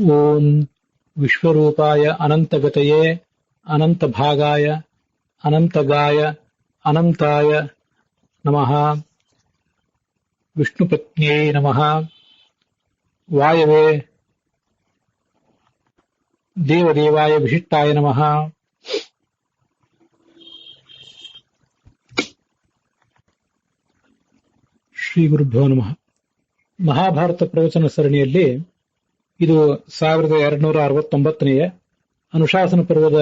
ಓಂ ವಿಶ್ವರೂಪಾಯ ಅನಂತಗತಯೇ ಅನಂತಭಾಗಾಯ ಅನಂತಗಾಯ ಅನಂತಾಯ ನಮಃ. ವಿಷ್ಣುಪತ್ನ್ಯೈ ನಮಃ. ವಾಯವೇ ದೇವದೇವಾಯ ವಿಶಿಷ್ಟಾಯ ನಮಃ. ಶ್ರೀ ಗುರುಭ್ಯೋ ನಮಃ. ಮಹಾಭಾರತ ಪ್ರವಚನ ಸರಣಿಯಲ್ಲಿ ಇದು 1269ನೇ ಅನುಶಾಸನ ಪರ್ವದ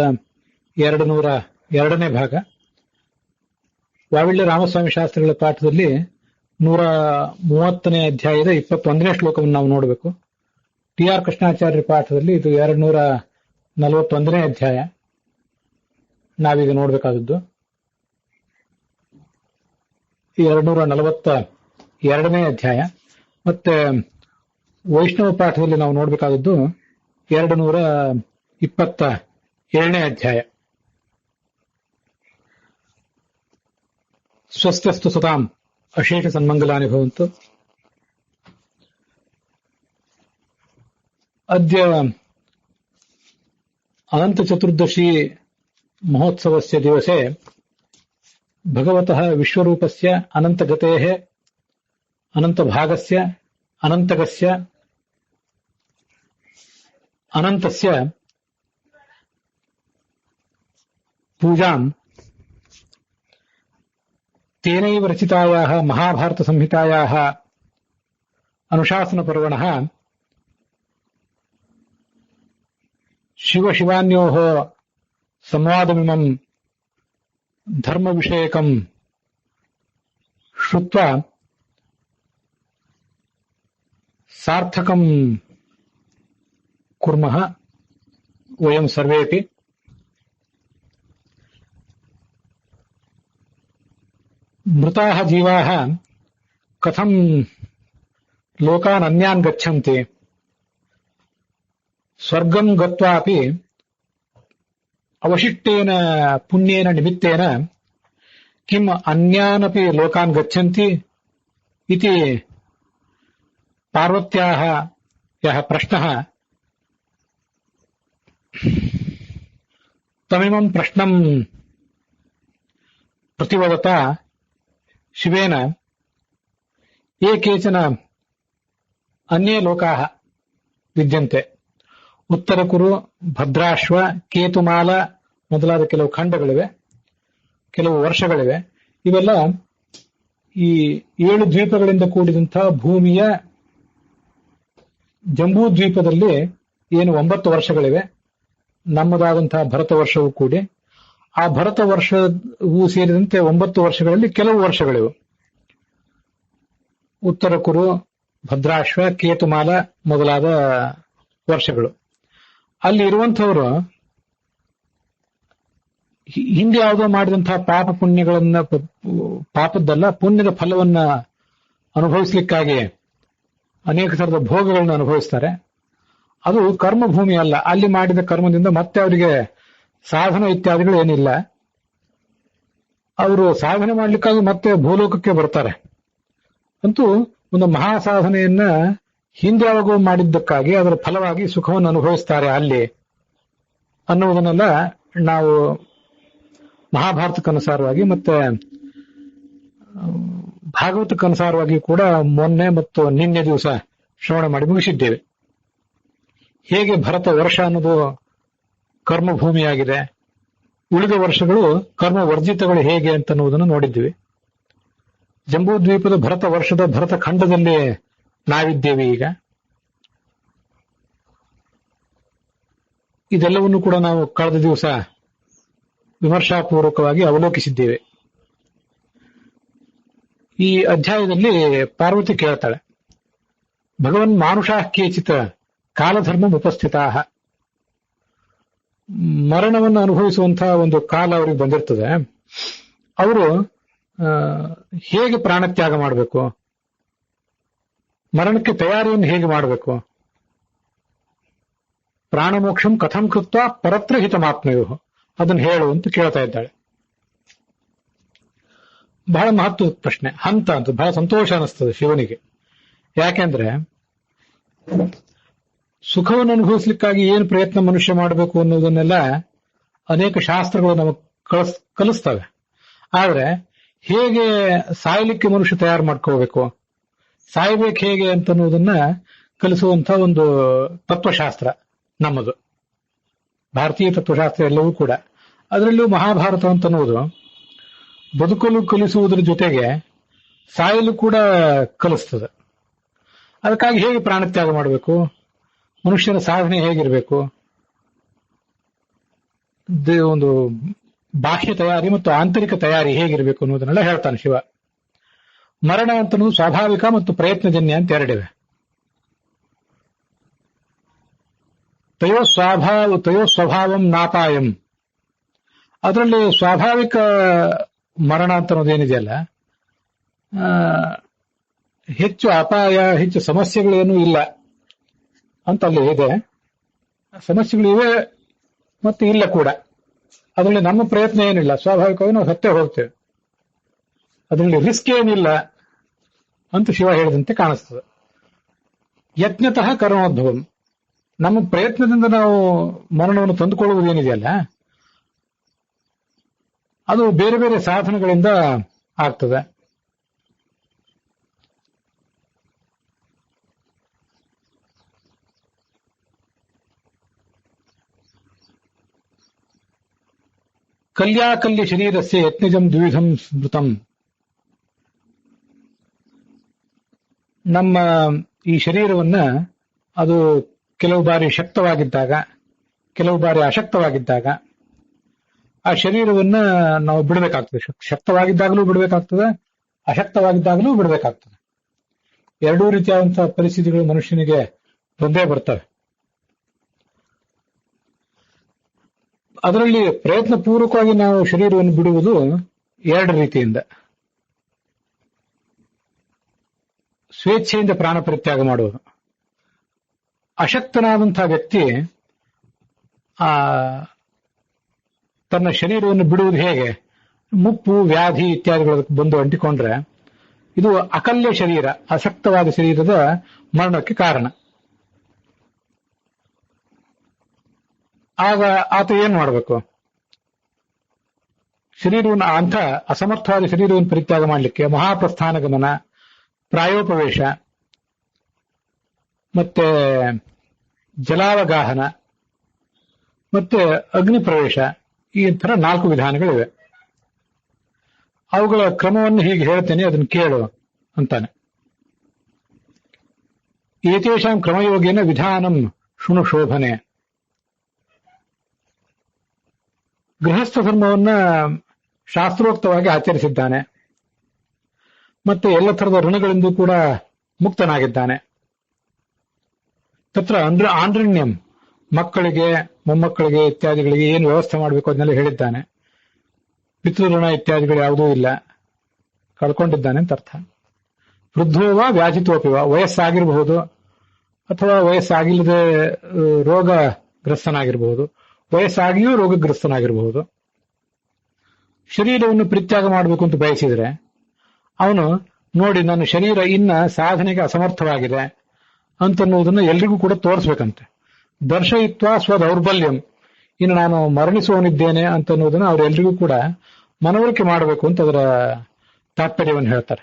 202ನೇ ಭಾಗ. ವಾವಿಳ್ಯ ರಾಮಸ್ವಾಮಿ ಶಾಸ್ತ್ರಿಗಳ ಪಾಠದಲ್ಲಿ 130ನೇ ಅಧ್ಯಾಯದ 21ನೇ ಶ್ಲೋಕವನ್ನು ನಾವು ನೋಡಬೇಕು. ಟಿ ಆರ್ ಕೃಷ್ಣಾಚಾರ್ಯರ ಪಾಠದಲ್ಲಿ ಇದು 241ನೇ ಅಧ್ಯಾಯ ನಾವೀಗ ನೋಡಬೇಕಾದದ್ದು. 242ನೇ ಅಧ್ಯಾಯ ಮತ್ತೆ ವೈಷ್ಣವ ಪಾಠದಲ್ಲಿ ನಾವು ನೋಡಬೇಕಾದದ್ದು 227ನೇ ಅಧ್ಯಾಯ. ಸ್ವಸ್ಥಸ್ತು ಸತಾಂ ಅಶೇಷ ಸನ್ಮಂಗಲಾನಿ ಭವಂತು. ಅದ್ಯ ಅನಂತ ಚತುರ್ದಶಿ ಮಹೋತ್ಸವಸ್ಯ ದಿವಸೆ ಭಗವತಃ ವಿಶ್ವರೂಪಸ್ಯ ಅನಂತಗತೇಃ ಅನಂತಭಾಗಸ್ಯ ಅನಂತಗಸ್ಯ ಅನಂತಸ್ಯ ಪೂಜಾಂ ತೇನೈವ ರಚಿತಾಯಾಃ ಮಹಾಭಾರತ ಸಂಹಿತಾಯಾಃ ಅನುಶಾಸನ ಪರ್ವಣಃ ಶಿವಶಿವಾನ್ಯೋಃ ಸಂವಾದಮಿಮಂ ಧರ್ಮ ವಿಷಯಕಂ ಶ್ರುತ್ವಾ ಸಾರ್ಥಕಂ ಕುರ್ಮಃ ವಯಂ ಸರ್ವೇಪಿ. ಮೃತಾಃ ಜೀವಾಃ ಕಥಂ ಲೋಕಾನ್ ಅನ್ಯಾನ್ ಗಚ್ಚಂತಿ ಸ್ವರ್ಗಂ ಗತ್ವಾಪಿ ಅವಶಿಷ್ಟೇನ ಪುಣ್ಯೇನ ನಿಮಿತ್ತೇನ ಕಿಂ ಅನ್ಯಾನಪಿ ಲೋಕಾನ್ ಗಚ್ಚಂತಿ ಇತಿ ಪಾರ್ವತ್ಯಾಃ ಯಃ ಪ್ರಶ್ನಃ ತಮಿಮಂ ಪ್ರಶ್ನಂ ಪ್ರತಿವದತಾ ಶಿವೇನ ಯೇ ಕೇಚನ ಅನ್ಯೇ ಲೋಕಾಃ ವಿದ್ಯಂತೆ. ಉತ್ತರಕುರು, ಭದ್ರಾಶ್ವ, ಕೇತುಮಾಲ ಮೊದಲಾದ ಕೆಲವು ಖಂಡಗಳಿವೆ, ಕೆಲವು ವರ್ಷಗಳಿವೆ. ಇವೆಲ್ಲ ಈ 7 ದ್ವೀಪಗಳಿಂದ ಕೂಡಿದಂತಹ ಭೂಮಿಯ ಜಂಬೂ ದ್ವೀಪದಲ್ಲಿ ಏನು 9 ವರ್ಷಗಳಿವೆ. ನಮ್ಮದಾದಂತಹ ಭರತ ವರ್ಷವೂ ಕೂಡಿ ಆ ಭರತ ವರ್ಷವೂ ಸೇರಿದಂತೆ 9 ವರ್ಷಗಳಲ್ಲಿ ಕೆಲವು ವರ್ಷಗಳಿವೆ. ಉತ್ತರ ಕುರು, ಭದ್ರಾಶ್ವ, ಕೇತುಮಾಲ ಮೊದಲಾದ ವರ್ಷಗಳು. ಅಲ್ಲಿ ಇರುವಂತಹವರು ಹಿಂದೆ ಯಾವುದೋ ಮಾಡಿದಂತಹ ಪಾಪ ಪುಣ್ಯಗಳನ್ನ, ಪಾಪದ್ದಲ್ಲ ಪುಣ್ಯದ ಫಲವನ್ನ ಅನುಭವಿಸ್ಲಿಕ್ಕಾಗಿ ಅನೇಕ ತರದ ಭೋಗಗಳನ್ನು ಅನುಭವಿಸ್ತಾರೆ. ಅದು ಕರ್ಮಭೂಮಿ ಅಲ್ಲ. ಅಲ್ಲಿ ಮಾಡಿದ ಕರ್ಮದಿಂದ ಮತ್ತೆ ಅವರಿಗೆ ಸಾಧನ ಇತ್ಯಾದಿಗಳು ಏನಿಲ್ಲ. ಅವರು ಸಾಧನೆ ಮಾಡ್ಲಿಕ್ಕಾಗಿ ಮತ್ತೆ ಭೂಲೋಕಕ್ಕೆ ಬರ್ತಾರೆ. ಅಂತೂ ಒಂದು ಮಹಾ ಸಾಧನೆಯನ್ನ ಹಿಂದೆ ಯಾವಾಗೋ ಮಾಡಿದ್ದಕ್ಕಾಗಿ ಅದರ ಫಲವಾಗಿ ಸುಖವನ್ನು ಅನುಭವಿಸ್ತಾರೆ ಅಲ್ಲಿ ಅನ್ನುವುದನ್ನೆಲ್ಲ ನಾವು ಮಹಾಭಾರತಕ್ಕನುಸಾರವಾಗಿ ಮತ್ತೆ ಭಾಗವತಕ್ಕನುಸಾರವಾಗಿ ಕೂಡ ಮೊನ್ನೆ ಮತ್ತು ನಿನ್ನೆ ದಿವಸ ಶ್ರವಣ ಮಾಡಿ ಮುಗಿಸಿದ್ದೇವೆ. ಹೇಗೆ ಭರತ ವರ್ಷ ಅನ್ನೋದು ಕರ್ಮಭೂಮಿಯಾಗಿದೆ, ಉಳಿದ ವರ್ಷಗಳು ಕರ್ಮ ವರ್ಜಿತಗಳು ಹೇಗೆ ಅಂತನ್ನುವುದನ್ನು ನೋಡಿದ್ದೀವಿ. ಜಂಬೂ ದ್ವೀಪದ ಭರತ ವರ್ಷದ ಭರತ ಖಂಡದಲ್ಲಿ ನಾವಿದ್ದೇವೆ ಈಗ. ಇದೆಲ್ಲವನ್ನು ಕೂಡ ನಾವು ಕಳೆದ ದಿವಸ ವಿಮರ್ಶಾಪೂರ್ವಕವಾಗಿ ಅವಲೋಕಿಸಿದ್ದೇವೆ. ಈ ಅಧ್ಯಾಯದಲ್ಲಿ ಪಾರ್ವತಿ ಕೇಳ್ತಾಳೆ, ಭಗವನ್ ಮಾನುಷಾಃ ಕೇಚಿತ ಕಾಲಧರ್ಮ ಉಪಸ್ಥಿತಾಃ. ಮರಣವನ್ನು ಅನುಭವಿಸುವಂತಹ ಒಂದು ಕಾಲ ಅವರಿಗೆ ಬಂದಿರ್ತದೆ. ಅವರು ಹೇಗೆ ಪ್ರಾಣತ್ಯಾಗ ಮಾಡಬೇಕು, ಮರಣಕ್ಕೆ ತಯಾರಿಯನ್ನು ಹೇಗೆ ಮಾಡಬೇಕು, ಪ್ರಾಣಮೋಕ್ಷಂ ಕಥಂ ಕೃತ್ವ ಪರತ್ರ ಹಿತಮಾಪ್ನಯೋ ಅದನ್ನು ಹೇಳು ಅಂತ ಕೇಳ್ತಾ ಇದ್ದಾಳೆ. ಬಹಳ ಮಹತ್ವದ ಪ್ರಶ್ನೆ, ಹಂತ ಅಂತ ಬಹಳ ಸಂತೋಷ ಅನಿಸ್ತದೆ ಶಿವನಿಗೆ. ಯಾಕೆಂದ್ರೆ ಸುಖವನ್ನು ಅನುಭವಿಸ್ಲಿಕ್ಕಾಗಿ ಏನು ಪ್ರಯತ್ನ ಮನುಷ್ಯ ಮಾಡಬೇಕು ಅನ್ನೋದನ್ನೆಲ್ಲ ಅನೇಕ ಶಾಸ್ತ್ರಗಳು ನಮಗೆ ಕಲಿಸ್ತವೆ. ಆದ್ರೆ ಹೇಗೆ ಸಾಯ್ಲಿಕ್ಕೆ ಮನುಷ್ಯ ತಯಾರು ಮಾಡ್ಕೋಬೇಕು, ಸಾಯ್ಬೇಕು ಹೇಗೆ ಅಂತ ಅನ್ನೋದನ್ನ ಕಲಿಸುವಂತ ಒಂದು ತತ್ವಶಾಸ್ತ್ರ ನಮ್ಮದು, ಭಾರತೀಯ ತತ್ವಶಾಸ್ತ್ರ ಎಲ್ಲವೂ ಕೂಡ. ಅದರಲ್ಲೂ ಮಹಾಭಾರತ ಅಂತ ಅನ್ನೋದು ಬದುಕಲು ಕಲಿಸುವುದರ ಜೊತೆಗೆ ಸಾಯಲು ಕೂಡ ಕಲಿಸ್ತದೆ. ಅದಕ್ಕಾಗಿ ಹೇಗೆ ಪ್ರಾಣತ್ಯಾಗ ಮಾಡಬೇಕು, ಮನುಷ್ಯನ ಸಾಧನೆ ಹೇಗಿರಬೇಕು, ಒಂದು ಬಾಹ್ಯ ತಯಾರಿ ಮತ್ತು ಆಂತರಿಕ ತಯಾರಿ ಹೇಗಿರಬೇಕು ಅನ್ನೋದನ್ನೆಲ್ಲ ಹೇಳ್ತಾನೆ ಶಿವ. ಮರಣ ಅಂತ ಸ್ವಾಭಾವಿಕ ಮತ್ತು ಪ್ರಯತ್ನಜನ್ಯ ಅಂತ ಎರಡಿವೆ. ತಯೋ ಸ್ವಭಾವಂ ನಾಪಾಯಂ. ಅದರಲ್ಲಿ ಸ್ವಾಭಾವಿಕ ಮರಣ ಅಂತ ಅನ್ನೋದೇನಿದೆಯಲ್ಲ, ಹೆಚ್ಚು ಅಪಾಯ, ಹೆಚ್ಚು ಸಮಸ್ಯೆಗಳೇನೂ ಇಲ್ಲ ಅಂತ ಅಲ್ಲಿ ಇದೆ. ಸಮಸ್ಯೆಗಳಿವೆ ಮತ್ತು ಇಲ್ಲ ಕೂಡ. ಅದರಲ್ಲಿ ನಮ್ಮ ಪ್ರಯತ್ನ ಏನಿಲ್ಲ, ಸ್ವಾಭಾವಿಕವಾಗಿ ನಾವು ಸತ್ತೇ ಹೋಗ್ತೇವೆ. ಅದರಲ್ಲಿ ರಿಸ್ಕ್ ಏನಿಲ್ಲ ಅಂತ ಶಿವ ಹೇಳಿದಂತೆ ಕಾಣಿಸ್ತದೆ. ಯತ್ನತಃ ಕರ್ಮೋದ್ಭವಂ. ನಮ್ಮ ಪ್ರಯತ್ನದಿಂದ ನಾವು ಮರಣವನ್ನು ತಂದುಕೊಳ್ಳುವುದೇನಿದೆಯಲ್ಲ, ಅದು ಬೇರೆ ಬೇರೆ ಸಾಧನಗಳಿಂದ ಆಗ್ತದೆ. ಕಲ್ಯಾಕಲ್ಯ ಶರೀರಸ್ಯ ಯತ್ನಿಜಂ ದ್ವಿಧಂ ಸ್ಮೃತಂ. ನಮ್ಮ ಈ ಶರೀರವನ್ನ ಅದು ಕೆಲವು ಬಾರಿ ಶಕ್ತವಾಗಿದ್ದಾಗ, ಕೆಲವು ಬಾರಿ ಅಶಕ್ತವಾಗಿದ್ದಾಗ ಆ ಶರೀರವನ್ನ ನಾವು ಬಿಡಬೇಕಾಗ್ತದೆ. ಶಕ್ತವಾಗಿದ್ದಾಗಲೂ ಬಿಡಬೇಕಾಗ್ತದೆ, ಅಶಕ್ತವಾಗಿದ್ದಾಗಲೂ ಬಿಡಬೇಕಾಗ್ತದೆ. ಎರಡೂ ರೀತಿಯಾದಂತಹ ಪರಿಸ್ಥಿತಿಗಳು ಮನುಷ್ಯನಿಗೆ ಬಂದೇ ಬರ್ತವೆ. ಅದರಲ್ಲಿ ಪ್ರಯತ್ನ ಪೂರ್ವಕವಾಗಿ ನಾವು ಶರೀರವನ್ನು ಬಿಡುವುದು ಎರಡು ರೀತಿಯಿಂದ. ಸ್ವೇಚ್ಛೆಯಿಂದ ಪ್ರಾಣ ಪರಿತ್ಯಾಗ ಮಾಡುವುದು. ಅಶಕ್ತನಾದಂತಹ ವ್ಯಕ್ತಿ ತನ್ನ ಶರೀರವನ್ನು ಬಿಡುವುದು ಹೇಗೆ? ಮುಪ್ಪು, ವ್ಯಾಧಿ ಇತ್ಯಾದಿಗಳು ಬಂದು ಅಂಟಿಕೊಂಡ್ರೆ ಇದು ಅಕಲ್ಯ ಶರೀರ, ಅಶಕ್ತವಾದ ಶರೀರದ ಮರಣಕ್ಕೆ ಕಾರಣ. ಆಗ ಆತ ಏನ್ ಮಾಡಬೇಕು? ಶರೀರವನ್ನು, ಅಂಥ ಅಸಮರ್ಥವಾದ ಶರೀರವನ್ನು ಪರಿತ್ಯಾಗ ಮಾಡಲಿಕ್ಕೆ ಮಹಾಪ್ರಸ್ಥಾನ ಗಮನ, ಪ್ರಾಯೋಪವೇಶ, ಮತ್ತೆ ಜಲಾವಗಾಹನ, ಮತ್ತೆ ಅಗ್ನಿ ಪ್ರವೇಶ, ಈ ತರ 4 ವಿಧಾನಗಳಿವೆ. ಅವುಗಳ ಕ್ರಮವನ್ನು ಹೀಗೆ ಹೇಳ್ತೇನೆ, ಅದನ್ನು ಕೇಳು ಅಂತಾನೆ. ಏತೇಷಾಂ ಕ್ರಮಯೋಗೇನ ವಿಧಾನಂ ಶೃಣು ಶೋಭನೆ. ಗೃಹಸ್ಥ ಧರ್ಮವನ್ನ ಶಾಸ್ತ್ರೋಕ್ತವಾಗಿ ಆಚರಿಸಿದ್ದಾನೆ, ಮತ್ತೆ ಎಲ್ಲ ತರದ ಋಣಗಳಿಂದ ಕೂಡ ಮುಕ್ತನಾಗಿದ್ದಾನೆ. ತತ್ರ ಆಂದ್ರಣ್ಯಂ, ಮಕ್ಕಳಿಗೆ, ಮೊಮ್ಮಕ್ಕಳಿಗೆ ಇತ್ಯಾದಿಗಳಿಗೆ ಏನು ವ್ಯವಸ್ಥೆ ಮಾಡಬೇಕು ಅದನ್ನೆಲ್ಲ ಹೇಳಿದ್ದಾನೆ. ಪಿತೃಋಣ ಇತ್ಯಾದಿಗಳು ಯಾವುದೂ ಇಲ್ಲ, ಕಳ್ಕೊಂಡಿದ್ದಾನೆ ಅಂತ ಅರ್ಥ. ವೃದ್ಧೋವ ವ್ಯಾಧಿತೋಪಿವ, ವಯಸ್ಸಾಗಿರಬಹುದು ಅಥವಾ ವಯಸ್ಸಾಗಿಲ್ಲದೆ ರೋಗಗ್ರಸ್ತನಾಗಿರಬಹುದು, ವಯಸ್ಸಾಗಿಯೂ ರೋಗಗ್ರಸ್ತನಾಗಿರಬಹುದು. ಶರೀರವನ್ನು ಪರಿತ್ಯಾಗ ಮಾಡಬೇಕು ಅಂತ ಬಯಸಿದ್ರೆ ಅವನು ನೋಡಿ, ನನ್ನ ಶರೀರ ಇನ್ನ ಸಾಧನೆಗೆ ಅಸಮರ್ಥವಾಗಿದೆ ಅಂತನ್ನುವುದನ್ನು ಎಲ್ರಿಗೂ ಕೂಡ ತೋರಿಸ್ಬೇಕಂತೆ. ದರ್ಶಯಿತ್ವ ಸ್ವದೌರ್ಬಲ್ಯಂ, ಇನ್ನು ನಾನು ಮರಣಿಸುವವನಿದ್ದೇನೆ ಅಂತನ್ನುವುದನ್ನು ಅವರೆಲ್ಲರಿಗೂ ಕೂಡ ಮನವರಿಕೆ ಮಾಡಬೇಕು ಅಂತ ಅದರ ತಾತ್ಪರ್ಯವನ್ನು ಹೇಳ್ತಾರೆ.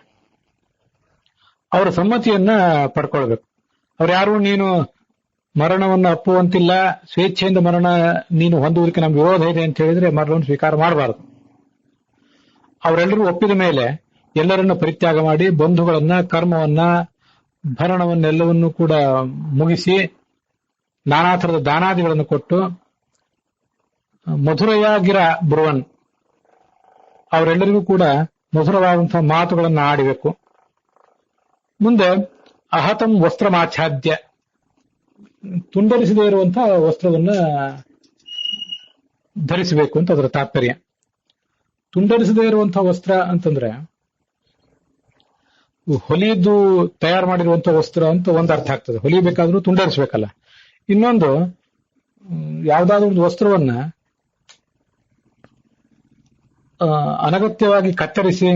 ಅವರ ಸಮ್ಮತಿಯನ್ನ ಪಡ್ಕೊಳ್ಬೇಕು. ಅವ್ರು ಯಾರು ನೀನು ಮರಣವನ್ನು ಅಪ್ಪುವಂತಿಲ್ಲ, ಸ್ವೇಚ್ಛೆಯಿಂದ ಮರಣ ನೀನು ಹೊಂದುವುದಕ್ಕೆ ನಮ್ಗೆ ವಿರೋಧ ಇದೆ ಅಂತ ಹೇಳಿದ್ರೆ ಮರಣವನ್ನು ಸ್ವೀಕಾರ ಮಾಡಬಾರದು. ಅವರೆಲ್ಲರೂ ಒಪ್ಪಿದ ಮೇಲೆ ಎಲ್ಲರನ್ನ ಪರಿತ್ಯಾಗ ಮಾಡಿ ಬಂಧುಗಳನ್ನ, ಕರ್ಮವನ್ನ, ಭರಣವನ್ನೆಲ್ಲವನ್ನೂ ಕೂಡ ಮುಗಿಸಿ ನಾನಾ ಥರದ ದಾನಾದಿಗಳನ್ನು ಕೊಟ್ಟು ಮಧುರಯಾಗಿರ ಬ್ರುವನ್, ಅವರೆಲ್ಲರಿಗೂ ಕೂಡ ಮಧುರವಾದಂತಹ ಮಾತುಗಳನ್ನು ಆಡಬೇಕು. ಮುಂದೆ ಅಹತಂ ವಸ್ತ್ರಮಾಚ್ಛಾದ್ಯ, ತುಂಡರಿಸದೇ ಇರುವಂತಹ ವಸ್ತ್ರವನ್ನ ಧರಿಸಬೇಕು ಅಂತ ಅದರ ತಾತ್ಪರ್ಯ. ತುಂಡರಿಸದೇ ಇರುವಂತಹ ವಸ್ತ್ರ ಅಂತಂದ್ರೆ ಹೊಲಿದ್ದು ತಯಾರು ಮಾಡಿರುವಂತಹ ವಸ್ತ್ರ ಅಂತ ಒಂದು ಅರ್ಥ ಆಗ್ತದೆ. ಹೊಲಿಬೇಕಾದ್ರೂ ತುಂಡರಿಸಬೇಕಲ್ಲ. ಇನ್ನೊಂದು, ಯಾವುದಾದ್ರೂ ಒಂದು ವಸ್ತ್ರವನ್ನ ಅನಗತ್ಯವಾಗಿ ಕತ್ತರಿಸಿ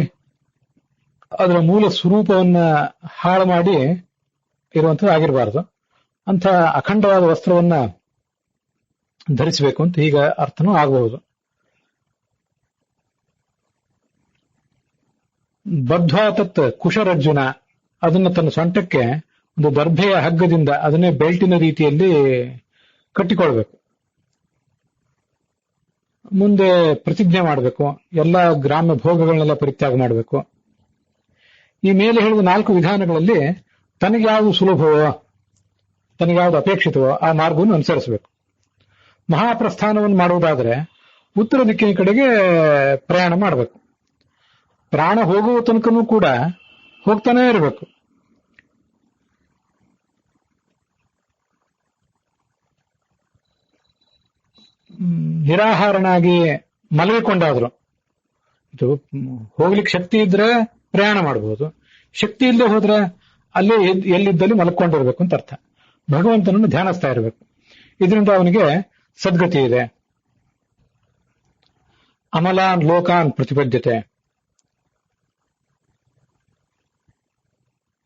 ಅದರ ಮೂಲ ಸ್ವರೂಪವನ್ನ ಹಾಳು ಮಾಡಿ ಇರುವಂಥದ್ದು ಆಗಿರಬಾರದು. ಅಂತ ಅಖಂಡವಾದ ವಸ್ತ್ರವನ್ನ ಧರಿಸಬೇಕು ಅಂತ ಈಗ ಅರ್ಥನೂ ಆಗಬಹುದು. ಬದ್ಧ್ವಾ ತತ್ ಕುಶರರ್ಜುನ, ಅದನ್ನ ತನ್ನ ಸೊಂಟಕ್ಕೆ ಒಂದು ದರ್ಭೆಯ ಹಗ್ಗದಿಂದ ಅದನ್ನೇ ಬೆಲ್ಟಿನ ರೀತಿಯಲ್ಲಿ ಕಟ್ಟಿಕೊಳ್ಬೇಕು. ಮುಂದೆ ಪ್ರತಿಜ್ಞೆ ಮಾಡಬೇಕು, ಎಲ್ಲ ಗ್ರಾಮ್ಯ ಭೋಗಗಳನ್ನೆಲ್ಲ ಪರಿತ್ಯಾಗ ಮಾಡಬೇಕು. ಈ ಮೇಲೆ ಹೇಳಿದ 4 ವಿಧಾನಗಳಲ್ಲಿ ತನಗೆ ಯಾವುದು ಸುಲಭವೋ, ತನಗೆ ಯಾವುದು ಅಪೇಕ್ಷಿತವೋ ಆ ಮಾರ್ಗವನ್ನು ಅನುಸರಿಸಬೇಕು. ಮಹಾಪ್ರಸ್ಥಾನವನ್ನು ಮಾಡುವುದಾದರೆ ಉತ್ತರ ದಿಕ್ಕಿನ ಕಡೆಗೆ ಪ್ರಯಾಣ ಮಾಡಬೇಕು. ಪ್ರಾಣ ಹೋಗುವ ತನಕನೂ ಕೂಡ ಹೋಗ್ತಾನೇ ಇರಬೇಕು. ನಿರಾಹಾರನಾಗಿ ಮಲಗಿಕೊಂಡಾದ್ರು ಇದು ಹೋಗ್ಲಿಕ್ಕೆ ಶಕ್ತಿ ಇದ್ರೆ ಪ್ರಯಾಣ ಮಾಡಬಹುದು, ಶಕ್ತಿ ಇಲ್ಲದೆ ಹೋದ್ರೆ ಅಲ್ಲೇ ಎಲ್ಲಿದ್ದಲ್ಲಿ ಮಲ್ಕೊಂಡಿರ್ಬೇಕು ಅಂತ ಅರ್ಥ. ಭಗವಂತನನ್ನು ಧ್ಯಾನಿಸ್ತಾ ಇರಬೇಕು. ಇದರಿಂದ ಅವನಿಗೆ ಸದ್ಗತಿ ಇದೆ. ಅಮಲಾನ್ ಲೋಕಾನ್ ಪ್ರತಿಪದ್ಯತೆ.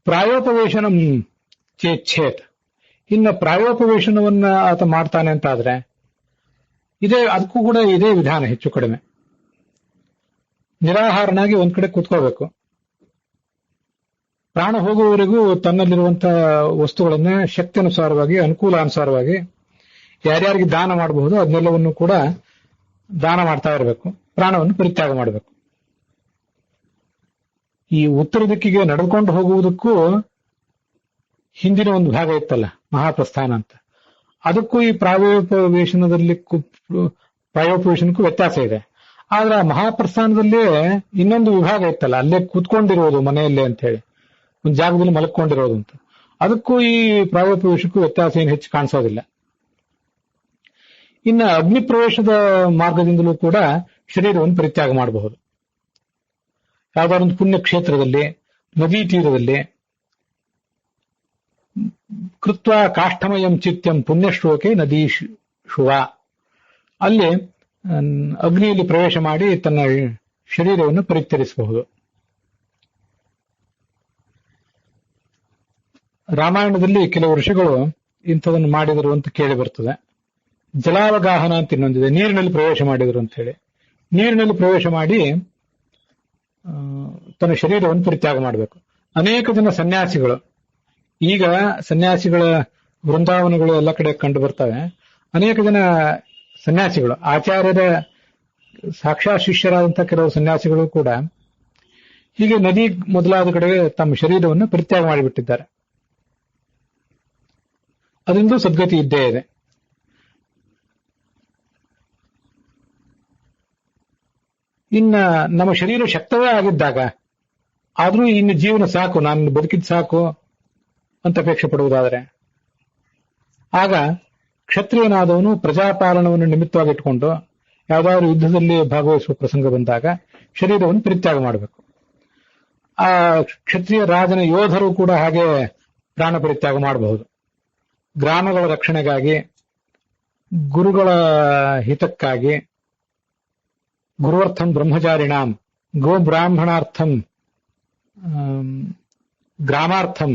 ಪ್ರಾಯೋಪವೇಶನಂ ಚೇಚ್ಛೇತ್. ಇನ್ನು ಪ್ರಾಯೋಪವೇಶನವನ್ನ ಆತ ಮಾಡ್ತಾನೆ ಅಂತಾದ್ರೆ ಅದಕ್ಕೂ ಕೂಡ ಇದೇ ವಿಧಾನ ಹೆಚ್ಚು ಕಡಿಮೆ. ನಿರಾಹಾರನಾಗಿ ಒಂದ್ ಕಡೆ ಕೂತ್ಕೋಬೇಕು. ಪ್ರಾಣ ಹೋಗುವವರೆಗೂ ತನ್ನಲ್ಲಿರುವಂತಹ ವಸ್ತುಗಳನ್ನ ಶಕ್ತಿಯನುಸಾರವಾಗಿ ಅನುಕೂಲಾನುಸಾರವಾಗಿ ಯಾರ್ಯಾರಿಗೆ ದಾನ ಮಾಡಬಹುದು ಅದನ್ನೆಲ್ಲವನ್ನು ಕೂಡ ದಾನ ಮಾಡ್ತಾ ಇರಬೇಕು. ಪ್ರಾಣವನ್ನು ಪರಿತ್ಯಾಗ ಮಾಡಬೇಕು. ಈ ಉತ್ತರ ದಿಕ್ಕಿಗೆ ನಡೆದುಕೊಂಡು ಹೋಗುವುದಕ್ಕೂ ಹಿಂದಿನ ಒಂದು ಭಾಗ ಇತ್ತಲ್ಲ ಮಹಾಪ್ರಸ್ಥಾನ ಅಂತ, ಅದಕ್ಕೂ ಈ ಪ್ರಾಯೋಪವೇಶನಕ್ಕೂ ವ್ಯತ್ಯಾಸ ಇದೆ. ಆದ್ರೆ ಮಹಾಪ್ರಸ್ಥಾನದಲ್ಲೇ ಇನ್ನೊಂದು ವಿಭಾಗ ಇತ್ತಲ್ಲ, ಅಲ್ಲೇ ಕೂತ್ಕೊಂಡಿರೋದು ಮನೆಯಲ್ಲೇ ಅಂತ ಹೇಳಿ ಒಂದು ಜಾಗದಲ್ಲಿ ಮಲಕೊಂಡಿರೋದು ಅಂತ, ಅದಕ್ಕೂ ಈ ಪ್ರಾಯೋಪವೇಶಕ್ಕೂ ವ್ಯತ್ಯಾಸ ಏನು ಹೆಚ್ಚು ಕಾಣಿಸೋದಿಲ್ಲ. ಇನ್ನು ಅಗ್ನಿ ಪ್ರವೇಶದ ಮಾರ್ಗದಿಂದಲೂ ಕೂಡ ಶರೀರವನ್ನು ಪರಿತ್ಯಾಗ ಮಾಡಬಹುದು. ಯಾವುದಾದ್ರೊಂದು ಪುಣ್ಯ ಕ್ಷೇತ್ರದಲ್ಲಿ, ನದಿ ತೀರದಲ್ಲಿ ಕೃತ್ವ ಕಾಷ್ಠಮಯಂ ಚಿತ್ಯಂ ಪುಣ್ಯಶ್ಲೋಕೆ ನದೀ ಶುವ, ಅಲ್ಲಿ ಅಗ್ನಿಯಲ್ಲಿ ಪ್ರವೇಶ ಮಾಡಿ ತನ್ನ ಶರೀರವನ್ನು ಪರಿತ್ಯಜಿಸಬಹುದು. ರಾಮಾಯಣದಲ್ಲಿ ಕೆಲವು ಋಷಿಗಳು ಇಂಥದನ್ನು ಮಾಡಿದರು ಅಂತ ಕೇಳಿ ಬರ್ತದೆ. ಜಲಾವಗಾಹನ ಅಂತ ಇನ್ನೊಂದಿದೆ, ನೀರಿನಲ್ಲಿ ಪ್ರವೇಶ ಮಾಡಿದರು ಅಂತ ಹೇಳಿ. ನೀರಿನಲ್ಲಿ ಪ್ರವೇಶ ಮಾಡಿ ತನ್ನ ಶರೀರವನ್ನು ಪರಿತ್ಯಾಗ ಮಾಡಬೇಕು. ಅನೇಕ ಜನ ಸನ್ಯಾಸಿಗಳು, ಈಗ ಸನ್ಯಾಸಿಗಳ ವೃಂದಾವನಗಳು ಎಲ್ಲ ಕಡೆ ಕಂಡು ಬರ್ತವೆ. ಅನೇಕ ಜನ ಸನ್ಯಾಸಿಗಳು, ಆಚಾರ್ಯರ ಸಾಕ್ಷಾತ್ ಶಿಷ್ಯರಾದಂತಹ ಕೆಲವು ಸನ್ಯಾಸಿಗಳು ಕೂಡ ಹೀಗೆ ನದಿ ಮೊದಲಾದ ಕಡೆ ತಮ್ಮ ಶರೀರವನ್ನು ಪರಿತ್ಯಾಗ ಮಾಡಿಬಿಟ್ಟಿದ್ದಾರೆ. ಅದರಿಂದ ಸದ್ಗತಿ ಇದ್ದೇ ಇದೆ. ಇನ್ನ ನಮ್ಮ ಶರೀರ ಶಕ್ತವೇ ಆಗಿದ್ದಾಗ ಆದ್ರೂ ಇನ್ನು ಜೀವನ ಸಾಕು, ನಾನು ಬದುಕಿದ್ ಸಾಕು ಅಂತ ಅಪೇಕ್ಷೆ ಪಡುವುದಾದರೆ ಆಗ ಕ್ಷತ್ರಿಯನಾದವನು ಪ್ರಜಾಪಾಲನವನ್ನು ನಿಮಿತ್ತವಾಗಿಟ್ಟುಕೊಂಡು ಯಾವುದಾದ್ರೂ ಯುದ್ಧದಲ್ಲಿ ಭಾಗವಹಿಸುವ ಪ್ರಸಂಗ ಬಂದಾಗ ಶರೀರವನ್ನು ಪರಿತ್ಯಾಗ ಮಾಡಬೇಕು. ಆ ಕ್ಷತ್ರಿಯ ರಾಜನ ಯೋಧರು ಕೂಡ ಹಾಗೆ ಪ್ರಾಣ ಪರಿತ್ಯಾಗ ಮಾಡಬಹುದು. ಗ್ರಾಮಗಳ ರಕ್ಷಣೆಗಾಗಿ, ಗುರುಗಳ ಹಿತಕ್ಕಾಗಿ, ಗುರುವರ್ಥಂ ಬ್ರಹ್ಮಚಾರಿಣಾಂ ಗೋ ಬ್ರಾಹ್ಮಣಾರ್ಥಂ ಗ್ರಾಮಾರ್ಥಂ,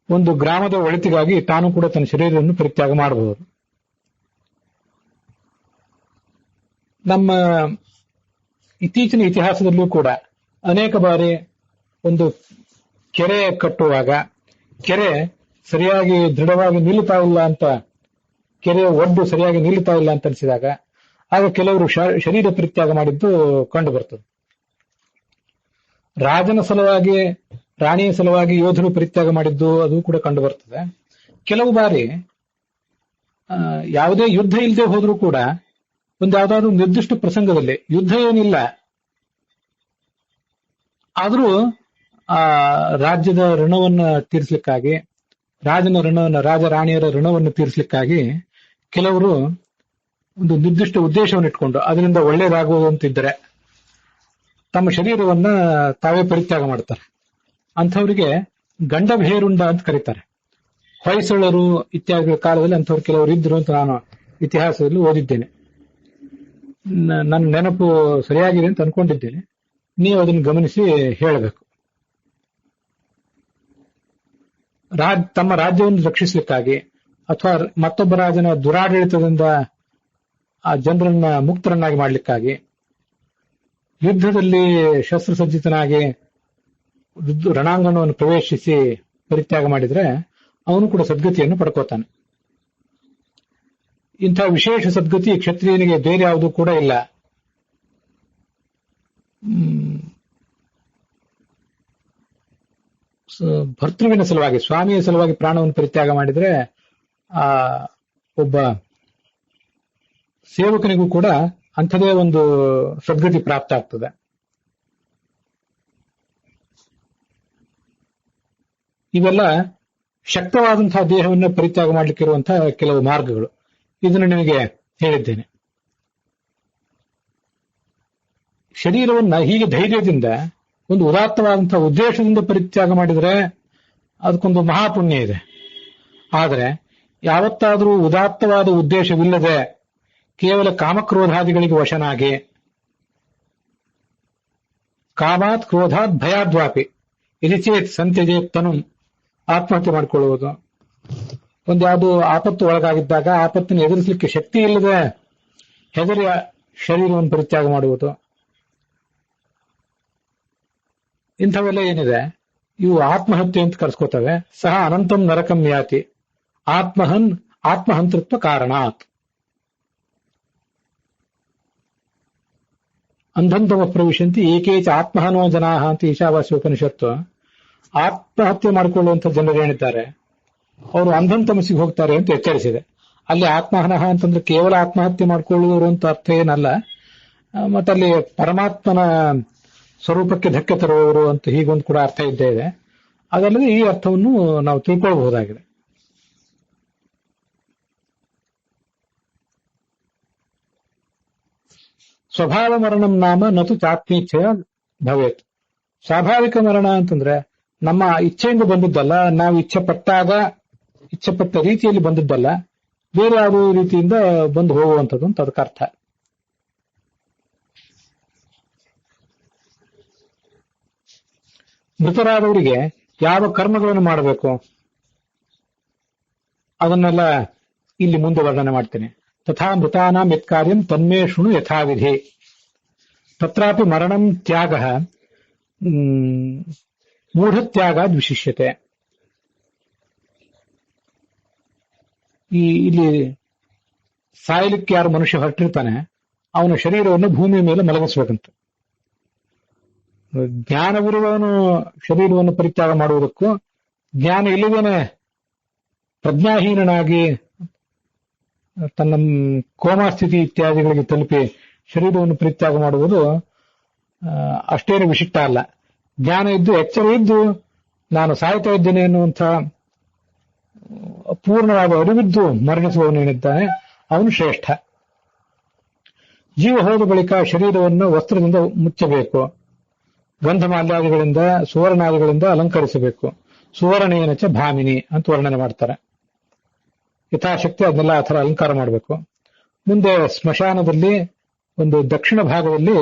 ಒಂದು ಗ್ರಾಮದ ಒಳಿತಿಗಾಗಿ ತಾನು ಕೂಡ ತನ್ನ ಶರೀರವನ್ನು ಪರಿತ್ಯಾಗ ಮಾಡಬಹುದು. ನಮ್ಮ ಇತ್ತೀಚಿನ ಇತಿಹಾಸದಲ್ಲೂ ಕೂಡ ಅನೇಕ ಬಾರಿ ಒಂದು ಕೆರೆ ಕಟ್ಟುವಾಗ ಕೆರೆ ಸರಿಯಾಗಿ ದೃಢವಾಗಿ ನಿಲ್ಲುತ್ತಾ ಇಲ್ಲ ಅಂತ, ಕೆರೆಯ ಒಡ್ಡು ಸರಿಯಾಗಿ ನಿಲ್ಲುತ್ತಾ ಇಲ್ಲ ಅಂತ ಅನಿಸಿದಾಗ ಆಗ ಕೆಲವರು ಶರೀರ ಪರಿತ್ಯಾಗ ಮಾಡಿದ್ದು ಕಂಡು ಬರ್ತದೆ. ರಾಜನ ಸಲುವಾಗಿ, ರಾಣಿಯ ಸಲುವಾಗಿ ಯೋಧರು ಪರಿತ್ಯಾಗ ಮಾಡಿದ್ದು ಅದು ಕೂಡ ಕಂಡು ಬರ್ತದೆ. ಕೆಲವು ಬಾರಿ ಯಾವುದೇ ಯುದ್ಧ ಇಲ್ಲದೆ ಹೋದ್ರೂ ಕೂಡ ಒಂದು ಯಾವ್ದಾದ್ರು ನಿರ್ದಿಷ್ಟ ಪ್ರಸಂಗದಲ್ಲಿ, ಯುದ್ಧ ಏನಿಲ್ಲ ಆದ್ರೂ ಆ ರಾಜ್ಯದ ಋಣವನ್ನು ತೀರಿಸಲಿಕ್ಕಾಗಿ, ರಾಜ ರಾಣಿಯರ ಋಣವನ್ನು ತೀರಿಸಲಿಕ್ಕಾಗಿ ಕೆಲವರು ಒಂದು ನಿರ್ದಿಷ್ಟ ಉದ್ದೇಶವನ್ನು ಇಟ್ಕೊಂಡು ಅದರಿಂದ ಒಳ್ಳೇದಾಗುವಂತಿದ್ದರೆ ತಮ್ಮ ಶರೀರವನ್ನ ತಾವೇ ಪರಿತ್ಯಾಗ ಮಾಡ್ತಾರೆ. ಅಂಥವರಿಗೆ ಗಂಡಭೇರುಂಡ ಅಂತ ಕರೀತಾರೆ. ಹೊಯ್ಸಳರು ಇತ್ಯಾದಿ ಕಾಲದಲ್ಲಿ ಅಂಥವ್ರು ಕೆಲವರು ಇದ್ರು ಅಂತ ನಾನು ಇತಿಹಾಸದಲ್ಲಿ ಓದಿದ್ದೇನೆ. ನನ್ನ ನೆನಪು ಸರಿಯಾಗಿದೆ ಅಂತ ಅನ್ಕೊಂಡಿದ್ದೇನೆ. ನೀವು ಅದನ್ನು ಗಮನಿಸಿ ಹೇಳಬೇಕು. ತಮ್ಮ ರಾಜ್ಯವನ್ನು ರಕ್ಷಿಸಲಿಕ್ಕಾಗಿ ಅಥವಾ ಮತ್ತೊಬ್ಬ ರಾಜನ ದುರಾಡಳಿತದಿಂದ ಆ ಜನರನ್ನ ಮುಕ್ತರನ್ನಾಗಿ ಮಾಡಲಿಕ್ಕಾಗಿ ಯುದ್ಧದಲ್ಲಿ ಶಸ್ತ್ರಸಜ್ಜಿತನಾಗಿ ರಣಾಂಗಣವನ್ನು ಪ್ರವೇಶಿಸಿ ಪರಿತ್ಯಾಗ ಮಾಡಿದ್ರೆ ಅವನು ಕೂಡ ಸದ್ಗತಿಯನ್ನು ಪಡ್ಕೋತಾನೆ. ಇಂಥ ವಿಶೇಷ ಸದ್ಗತಿ ಕ್ಷತ್ರಿಯನಿಗೆ ಬೇರೆ ಯಾವುದೂ ಕೂಡ ಇಲ್ಲ. ಭರ್ತೃವಿನ ಸಲುವಾಗಿ, ಸ್ವಾಮಿಯ ಸಲುವಾಗಿ ಪ್ರಾಣವನ್ನು ಪರಿತ್ಯಾಗ ಮಾಡಿದ್ರೆ ಆ ಒಬ್ಬ ಸೇವಕನಿಗೂ ಕೂಡ ಅಂಥದೇ ಒಂದು ಸದ್ಗತಿ ಪ್ರಾಪ್ತ ಆಗ್ತದೆ. ಇವೆಲ್ಲ ಶಕ್ತವಾದಂತಹ ದೇಹವನ್ನು ಪರಿತ್ಯಾಗ ಮಾಡಲಿಕ್ಕಿರುವಂತಹ ಕೆಲವು ಮಾರ್ಗಗಳು. ಇದನ್ನು ನಿಮಗೆ ಹೇಳಿದ್ದೇನೆ. ಶರೀರವನ್ನ ಹೀಗೆ ಧೈರ್ಯದಿಂದ ಒಂದು ಉದಾತ್ತವಾದಂತಹ ಉದ್ದೇಶದಿಂದ ಪರಿತ್ಯಾಗ ಮಾಡಿದರೆ ಅದಕ್ಕೊಂದು ಮಹಾಪುಣ್ಯ ಇದೆ. ಆದರೆ ಯಾವತ್ತಾದರೂ ಉದಾತ್ತವಾದ ಉದ್ದೇಶವಿಲ್ಲದೆ ಕೇವಲ ಕಾಮಕ್ರೋಧಾದಿಗಳಿಗೆ ವಶನಾಗಿ, ಕಾಮಾತ್ ಕ್ರೋಧಾತ್ ಭಯಾದ್ವಾಪಿ ಇರಿಚೇತ್ ಸಂತ್ಯಜೇತ್ ತನು, ಆತ್ಮಹತ್ಯೆ ಮಾಡಿಕೊಳ್ಳುವುದು, ಒಂದ್ಯಾವುದು ಆಪತ್ತು ಒಳಗಾಗಿದ್ದಾಗ ಆಪತ್ತನ್ನು ಎದುರಿಸಲಿಕ್ಕೆ ಶಕ್ತಿ ಇಲ್ಲದೆ ಹೆದರಿ ಶರೀರವನ್ನು ಪರಿತ್ಯಾಗ ಮಾಡುವುದು, ಇಂಥವೆಲ್ಲ ಏನಿದೆ ಇವು ಆತ್ಮಹತ್ಯೆ ಅಂತ ಕರೆಸ್ಕೋತವೆ. ಸಹ ಅನಂತಂ ನರಕಂ ಯಾತಿ ಆತ್ಮಹಂತೃತ್ವ ಕಾರಣಾತ್. ಅಂಧಂತಮ ಪ್ರವಿಶಂತಿ ಏಕೇಚ ಆತ್ಮಹನೋ ಜನಾ ಅಂತ ಈಶಾವಾಸ್ಯ ಉಪನಿಷತ್ತು. ಆತ್ಮಹತ್ಯೆ ಮಾಡಿಕೊಳ್ಳುವಂತ ಜನರು ಏನಿದ್ದಾರೆ ಅವರು ಅಂಧಂತಮಸಿಗೆ ಹೋಗ್ತಾರೆ ಅಂತ ಎಚ್ಚರಿಸಿದೆ. ಅಲ್ಲಿ ಆತ್ಮಹನಃ ಅಂತಂದ್ರೆ ಕೇವಲ ಆತ್ಮಹತ್ಯೆ ಮಾಡಿಕೊಳ್ಳುವರು ಅಂತ ಅರ್ಥ ಏನಲ್ಲ, ಮತ್ತಲ್ಲಿ ಪರಮಾತ್ಮನ ಸ್ವರೂಪಕ್ಕೆ ಧಕ್ಕೆ ತರುವವರು ಅಂತ ಹೀಗೊಂದು ಕೂಡ ಅರ್ಥ ಇದ್ದೇ ಇದೆ. ಅದಲ್ಲದೆ ಈ ಅರ್ಥವನ್ನು ನಾವು ತಿಳ್ಕೊಳ್ಬಹುದಾಗಿದೆ. ಸ್ವಭಾವ ಮರಣಂ ನಾಮ ನತು ಚಾತ್ಮೀಚ್ಛೆಯ ಭವೇತ್. ಸ್ವಾಭಾವಿಕ ಮರಣ ಅಂತಂದ್ರೆ ನಮ್ಮ ಇಚ್ಛೆಯಿಂದ ಬಂದಿದ್ದಲ್ಲ, ನಾವು ಇಚ್ಛೆಪಟ್ಟ ರೀತಿಯಲ್ಲಿ ಬಂದಿದ್ದಲ್ಲ, ಬೇರೆ ಯಾವುದೋ ರೀತಿಯಿಂದ ಬಂದು ಹೋಗುವಂಥದ್ದು ಅಂತ ಅದಕ್ಕರ್ಥ. ಮೃತರಾದವರಿಗೆ ಯಾವ ಕರ್ಮಗಳನ್ನು ಮಾಡಬೇಕು ಅದನ್ನೆಲ್ಲ ಇಲ್ಲಿ ಮುಂದೆ ವರ್ಣನೆ ಮಾಡ್ತೇನೆ. ತಥಾ ಮೃತಾನಾಂ ಯತ್ ಕಾರ್ಯಂ ತನ್ಮೇ ಶೃಣು ಯಥಾವಿಧಿ. ತತ್ರಾಪಿ ಮರಣಂ ತ್ಯಾಗ ಮೂಢತ್ಯಾಗಾದ್ ವಿಶಿಷ್ಯತೆ. ಇಲ್ಲಿ ಸಾಯಲಿಕ್ಕೆ ಯಾರು ಮನುಷ್ಯ ಹೊರಟಿರ್ತಾನೆ ಅವನ ಶರೀರವನ್ನು ಭೂಮಿಯ ಮೇಲೆ ಮಲಗಿಸ್ಬೇಕಂತ. ಜ್ಞಾನವಿರುವವನು ಶರೀರವನ್ನು ಪರಿತ್ಯಾಗ ಮಾಡುವುದಕ್ಕೂ, ಜ್ಞಾನ ಇಲ್ಲದೇನೆ ಪ್ರಜ್ಞಾಹೀನನಾಗಿ ತನ್ನ ಕೋಮಾಸ್ಥಿತಿ ಇತ್ಯಾದಿಗಳಿಗೆ ತಲುಪಿ ಶರೀರವನ್ನು ಪರಿತ್ಯಾಗ ಮಾಡುವುದು ಅಷ್ಟೇನು ವಿಶಿಷ್ಟ ಅಲ್ಲ. ಜ್ಞಾನ ಇದ್ದು, ಎಚ್ಚರ ಇದ್ದು ನಾನು ಸಾಯ್ತಾ ಇದ್ದೇನೆ ಎನ್ನುವಂಥ ಪೂರ್ಣವಾದ ಅರಿವಿದ್ದು ಮರಣಿಸುವವನೇನಿದ್ದಾನೆ ಅವನು ಶ್ರೇಷ್ಠ. ಜೀವ ಹೋದ ಬಳಿಕ ಶರೀರವನ್ನು ವಸ್ತ್ರದಿಂದ ಮುಚ್ಚಬೇಕು, ಗಂಧಮಾಲ್ಯಾದಿಗಳಿಂದ ಸುವರ್ಣಾದಿಗಳಿಂದ ಅಲಂಕರಿಸಬೇಕು. ಸುವರ್ಣೇನ ಚ ಭಾಮಿನಿ ಅಂತ ವರ್ಣನೆ ಮಾಡ್ತಾರೆ. ಯಥಾಶಕ್ತಿ ಅದನ್ನೆಲ್ಲ ಆ ಥರ ಅಲಂಕಾರ ಮಾಡಬೇಕು. ಮುಂದೆ ಸ್ಮಶಾನದಲ್ಲಿ ಒಂದು ದಕ್ಷಿಣ ಭಾಗದಲ್ಲಿ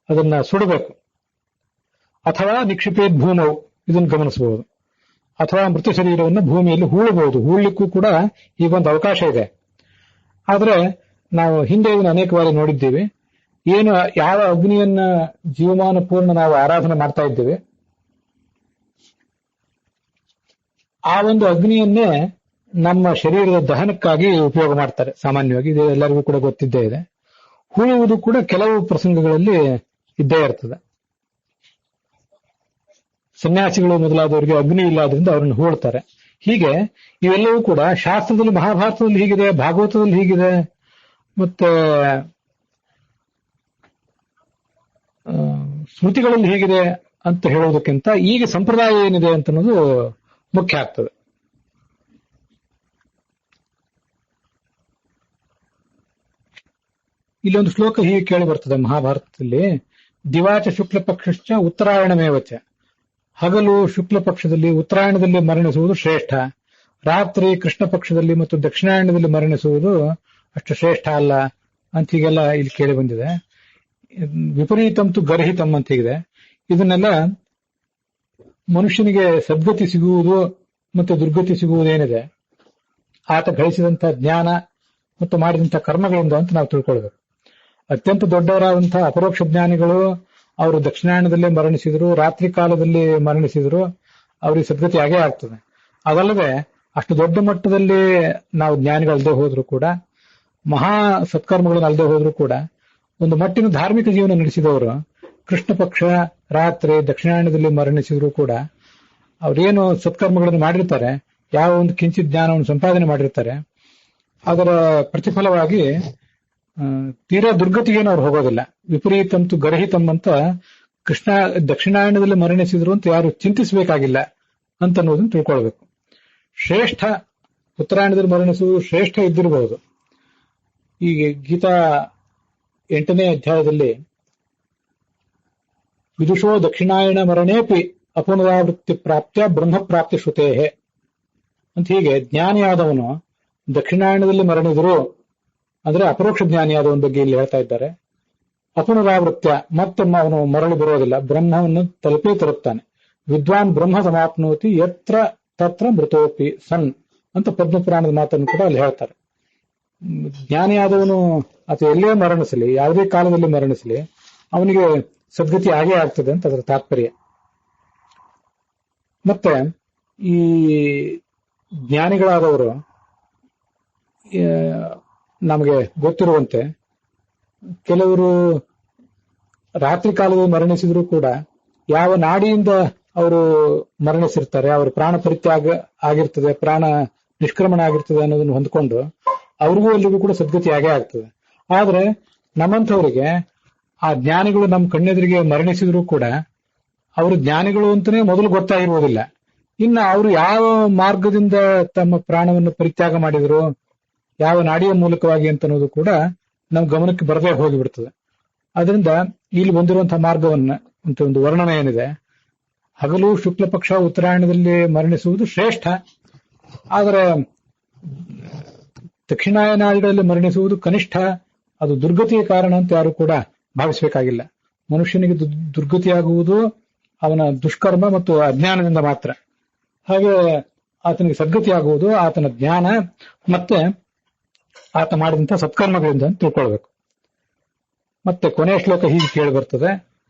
ಅದನ್ನ ಸುಡಬೇಕು. ಅಥವಾ ನಿಕ್ಷಿಪೇದ್ ಭೂಮವು, ಇದನ್ನು ಗಮನಿಸಬಹುದು. ಅಥವಾ ಮೃತ ಶರೀರವನ್ನು ಭೂಮಿಯಲ್ಲಿ ಹೂಳಬಹುದು. ಹೂಳಲಿಕ್ಕೂ ಕೂಡ ಈಗೊಂದು ಅವಕಾಶ ಇದೆ. ಆದರೆ ನಾವು ಹಿಂದೆ ಇದನ್ನು ಅನೇಕ ಬಾರಿ ನೋಡಿದ್ದೀವಿ. ಏನು ಯಾವ ಅಗ್ನಿಯನ್ನ ಜೀವಮಾನ ಪೂರ್ಣ ನಾವು ಆರಾಧನೆ ಮಾಡ್ತಾ ಇದ್ದೇವೆ ಆ ಒಂದು ಅಗ್ನಿಯನ್ನೇ ನಮ್ಮ ಶರೀರದ ದಹನಕ್ಕಾಗಿ ಉಪಯೋಗ ಮಾಡ್ತಾರೆ ಸಾಮಾನ್ಯವಾಗಿ. ಇದು ಎಲ್ಲರಿಗೂ ಕೂಡ ಗೊತ್ತಿದ್ದೇ ಇದೆ. ಹೂಳುವುದು ಕೂಡ ಕೆಲವು ಪ್ರಸಂಗಗಳಲ್ಲಿ ಇದ್ದೇ ಇರ್ತದೆ. ಸನ್ಯಾಸಿಗಳು ಮೊದಲಾದವರಿಗೆ ಅಗ್ನಿ ಇಲ್ಲದ್ರಿಂದ ಅವ್ರನ್ನ ಹೂಳ್ತಾರೆ. ಹೀಗೆ ಇವೆಲ್ಲವೂ ಕೂಡ ಶಾಸ್ತ್ರದಲ್ಲಿ, ಮಹಾಭಾರತದಲ್ಲಿ ಹೀಗಿದೆ, ಭಾಗವತದಲ್ಲಿ ಹೀಗಿದೆ, ಮತ್ತೆ ಸ್ಮೃತಿಗಳಲ್ಲಿ ಹೀಗಿದೆ ಅಂತ ಹೇಳೋದಕ್ಕಿಂತ ಈಗ ಸಂಪ್ರದಾಯ ಏನಿದೆ ಅಂತ ಅನ್ನೋದು ಮುಖ್ಯ ಆಗ್ತದೆ. ಇಲ್ಲೊಂದು ಶ್ಲೋಕ ಹೀಗೆ ಕೇಳಿ ಬರ್ತದೆ ಮಹಾಭಾರತದಲ್ಲಿ. ದಿವಾಚ ಶುಕ್ಲ ಪಕ್ಷಶ್ಚ ಉತ್ತರಾಯಣಮೇವಚ. ಹಗಲು ಶುಕ್ಲ ಪಕ್ಷದಲ್ಲಿ ಉತ್ತರಾಯಣದಲ್ಲಿ ಮರಣಿಸುವುದು ಶ್ರೇಷ್ಠ, ರಾತ್ರಿ ಕೃಷ್ಣ ಪಕ್ಷದಲ್ಲಿ ಮತ್ತು ದಕ್ಷಿಣಾಯಣದಲ್ಲಿ ಮರಣಿಸುವುದು ಅಷ್ಟು ಶ್ರೇಷ್ಠ ಅಲ್ಲ ಅಂತ ಹೀಗೆಲ್ಲ ಇಲ್ಲಿ ಕೇಳಿ ಬಂದಿದೆ. ವಿಪರೀತಂತು ಗರ್ಹಿತಂ ಅಂತ ಹೀಗಿದೆ. ಇದನ್ನೆಲ್ಲ ಮನುಷ್ಯನಿಗೆ ಸದ್ಗತಿ ಸಿಗುವುದು ಮತ್ತು ದುರ್ಗತಿ ಸಿಗುವುದೇನಿದೆ ಆತ ಗಳಿಸಿದಂತಹ ಜ್ಞಾನ ಮತ್ತು ಮಾಡಿದಂತಹ ಕರ್ಮಗಳಿಂದ ಅಂತ ನಾವು ತಿಳ್ಕೊಳ್ಬೇಕು. ಅತ್ಯಂತ ದೊಡ್ಡವರಾದಂತಹ ಅಪರೋಕ್ಷ ಜ್ಞಾನಿಗಳು ಅವರು ದಕ್ಷಿಣಾಯನದಲ್ಲೇ ಮರಣಿಸಿದ್ರು, ರಾತ್ರಿ ಕಾಲದಲ್ಲಿ ಮರಣಿಸಿದ್ರು, ಅವರಿಗೆ ಸದ್ಗತಿ ಆಗೇ ಆಗ್ತದೆ. ಅದಲ್ಲದೆ ಅಷ್ಟು ದೊಡ್ಡ ಮಟ್ಟದಲ್ಲಿ ನಾವು ಜ್ಞಾನಿಗಳಲ್ಲದೆ ಹೋದ್ರು ಕೂಡ, ಮಹಾ ಸತ್ಕರ್ಮಗಳನ್ನು ಅಲ್ಲದೆ ಹೋದ್ರು ಕೂಡ, ಒಂದು ಮಟ್ಟಿನ ಧಾರ್ಮಿಕ ಜೀವನ ನಡೆಸಿದವರು ಕೃಷ್ಣ ಪಕ್ಷ ರಾತ್ರಿ ದಕ್ಷಿಣಾಯನದಲ್ಲಿ ಮರಣಿಸಿದ್ರು ಕೂಡ ಅವ್ರೇನು ಸತ್ಕರ್ಮಗಳನ್ನು ಮಾಡಿರ್ತಾರೆ, ಯಾವ ಒಂದು ಕಿಂಚಿತ್ ಜ್ಞಾನವನ್ನು ಸಂಪಾದನೆ ಮಾಡಿರ್ತಾರೆ, ಅದರ ಪ್ರತಿಫಲವಾಗಿ ತೀರಾ ದುರ್ಗತಿಗೇನು ಅವ್ರು ಹೋಗೋದಿಲ್ಲ. ವಿಪರೀತಂತು ಗರ್ಹಿತಂ ಅಂತ ಕೃಷ್ಣ ದಕ್ಷಿಣಾಯನದಲ್ಲಿ ಮರಣಿಸಿದ್ರು ಅಂತ ಯಾರು ಚಿಂತಿಸಬೇಕಾಗಿಲ್ಲ ಅಂತ ಅನ್ನೋದನ್ನು ತಿಳ್ಕೊಳ್ಬೇಕು. ಶ್ರೇಷ್ಠ ಉತ್ತರಾಯಣದಲ್ಲಿ ಮರಣಿಸುವುದು ಶ್ರೇಷ್ಠ ಇದ್ದಿರಬಹುದು. ಈಗ ಗೀತಾ 8ನೇ ಅಧ್ಯಾಯದಲ್ಲಿ ವಿದುಷೋ ದಕ್ಷಿಣಾಯನ ಮರಣೇಪಿ ಅಪುನರಾವೃತ್ತಿ ಪ್ರಾಪ್ತ್ಯ ಬ್ರಹ್ಮಪ್ರಾಪ್ತಿ ಶ್ರುತೇಹೆ ಅಂತ ಹೀಗೆ ಜ್ಞಾನಿಯಾದವನು ದಕ್ಷಿಣಾಯನದಲ್ಲಿ ಮರಣಿದ್ರು ಅಂದ್ರೆ ಅಪರೋಕ್ಷ ಜ್ಞಾನಿಯಾದವನ ಬಗ್ಗೆ ಇಲ್ಲಿ ಹೇಳ್ತಾ ಇದ್ದಾರೆ. ಅಪುನರಾವೃತ್ಯ ಮತ್ತೊಮ್ಮೆ ಅವನು ಮರಳಿ ಬರೋದಿಲ್ಲ, ಬ್ರಹ್ಮವನ್ನು ತಲುಪೇ ತಲುಪ್ತಾನೆ. ವಿದ್ವಾನ್ ಬ್ರಹ್ಮ ಸಮಾಪ್ನೋತಿ ಯತ್ರ ತತ್ರ ಮೃತೋಪಿ ಸನ್ ಅಂತ ಪದ್ಮಪುರಾಣದ ಮಾತನ್ನು ಕೂಡ ಅಲ್ಲಿ ಹೇಳ್ತಾರೆ. ಜ್ಞಾನಿಯಾದವನು ಅಥವಾ ಎಲ್ಲೇ ಮರಣಿಸಲಿ, ಯಾವುದೇ ಕಾಲದಲ್ಲಿ ಮರಣಿಸಲಿ, ಅವನಿಗೆ ಸದ್ಗತಿ ಆಗೇ ಆಗ್ತದೆ ಅಂತ ಅದರ ತಾತ್ಪರ್ಯ. ಮತ್ತೆ ಈ ಜ್ಞಾನಿಗಳಾದವರು ನಮಗೆ ಗೊತ್ತಿರುವಂತೆ ಕೆಲವರು ರಾತ್ರಿ ಕಾಲದಲ್ಲಿ ಮರಣಿಸಿದ್ರು ಕೂಡ ಯಾವ ನಾಡಿಯಿಂದ ಅವರು ಮರಣಿಸಿರ್ತಾರೆ, ಅವರ ಪ್ರಾಣ ಪರಿತ್ಯಾಗ ಆಗಿರ್ತದೆ, ಪ್ರಾಣ ನಿಷ್ಕ್ರಮಣ ಆಗಿರ್ತದೆ ಅನ್ನೋದನ್ನು ಹೊಂದ್ಕೊಂಡು ಅವ್ರಿಗೂ ಅಲ್ಲಿಗೂ ಕೂಡ ಸದ್ಗತಿ ಆಗೇ ಆಗ್ತದೆ. ಆದ್ರೆ ನಮ್ಮಂಥವರಿಗೆ ಆ ಜ್ಞಾನಿಗಳು ನಮ್ಮ ಕಣ್ಣೆದುರಿಗೆ ಮರಣಿಸಿದ್ರು ಕೂಡ ಅವರು ಜ್ಞಾನಿಗಳು ಅಂತಾನೆ ಮೊದಲು ಗೊತ್ತಾಗಿರುವುದಿಲ್ಲ. ಇನ್ನು ಅವರು ಯಾವ ಮಾರ್ಗದಿಂದ ತಮ್ಮ ಪ್ರಾಣವನ್ನು ಪರಿತ್ಯಾಗ ಮಾಡಿದ್ರು, ಯಾವ ನಾಡಿಯ ಮೂಲಕವಾಗಿ ಅಂತ ಅನ್ನೋದು ಕೂಡ ನಮ್ಮ ಗಮನಕ್ಕೆ ಬರದೇ ಹೋಗಿಬಿಡ್ತದೆ. ಅದರಿಂದ ಇಲ್ಲಿ ಬಂದಿರುವಂತಹ ಮಾರ್ಗವನ್ನ ಅಂತ ಒಂದು ವರ್ಣನೆ ಏನಿದೆ, ಹಗಲು ಶುಕ್ಲ ಪಕ್ಷ ಉತ್ತರಾಯಣದಲ್ಲಿ ಮರಣಿಸುವುದು ಶ್ರೇಷ್ಠ, ಆದರೆ ದಕ್ಷಿಣಾಯನಾದಿಗಳಲ್ಲಿ ಮರಣಿಸುವುದು ಕನಿಷ್ಠ. ಅದು ದುರ್ಗತಿಯ ಕಾರಣ ಅಂತ ಯಾರು ಕೂಡ ಭಾವಿಸಬೇಕಾಗಿಲ್ಲ. ಮನುಷ್ಯನಿಗೆ ದುರ್ಗತಿಯಾಗುವುದು ಅವನ ದುಷ್ಕರ್ಮ ಮತ್ತು ಅಜ್ಞಾನದಿಂದ ಮಾತ್ರ. ಹಾಗೆ ಆತನಿಗೆ ಸದ್ಗತಿಯಾಗುವುದು ಆತನ ಜ್ಞಾನ ಮತ್ತೆ ಆತ ಮಾಡಿದಂತಹ ಸತ್ಕರ್ಮಗಳಿಂದ ಅಂತ ತಿಳ್ಕೊಳ್ಬೇಕು. ಮತ್ತೆ ಕೊನೆಯ ಶ್ಲೋಕ ಹೀಗೆ ಕೇಳಿ ಬರ್ತದೆ,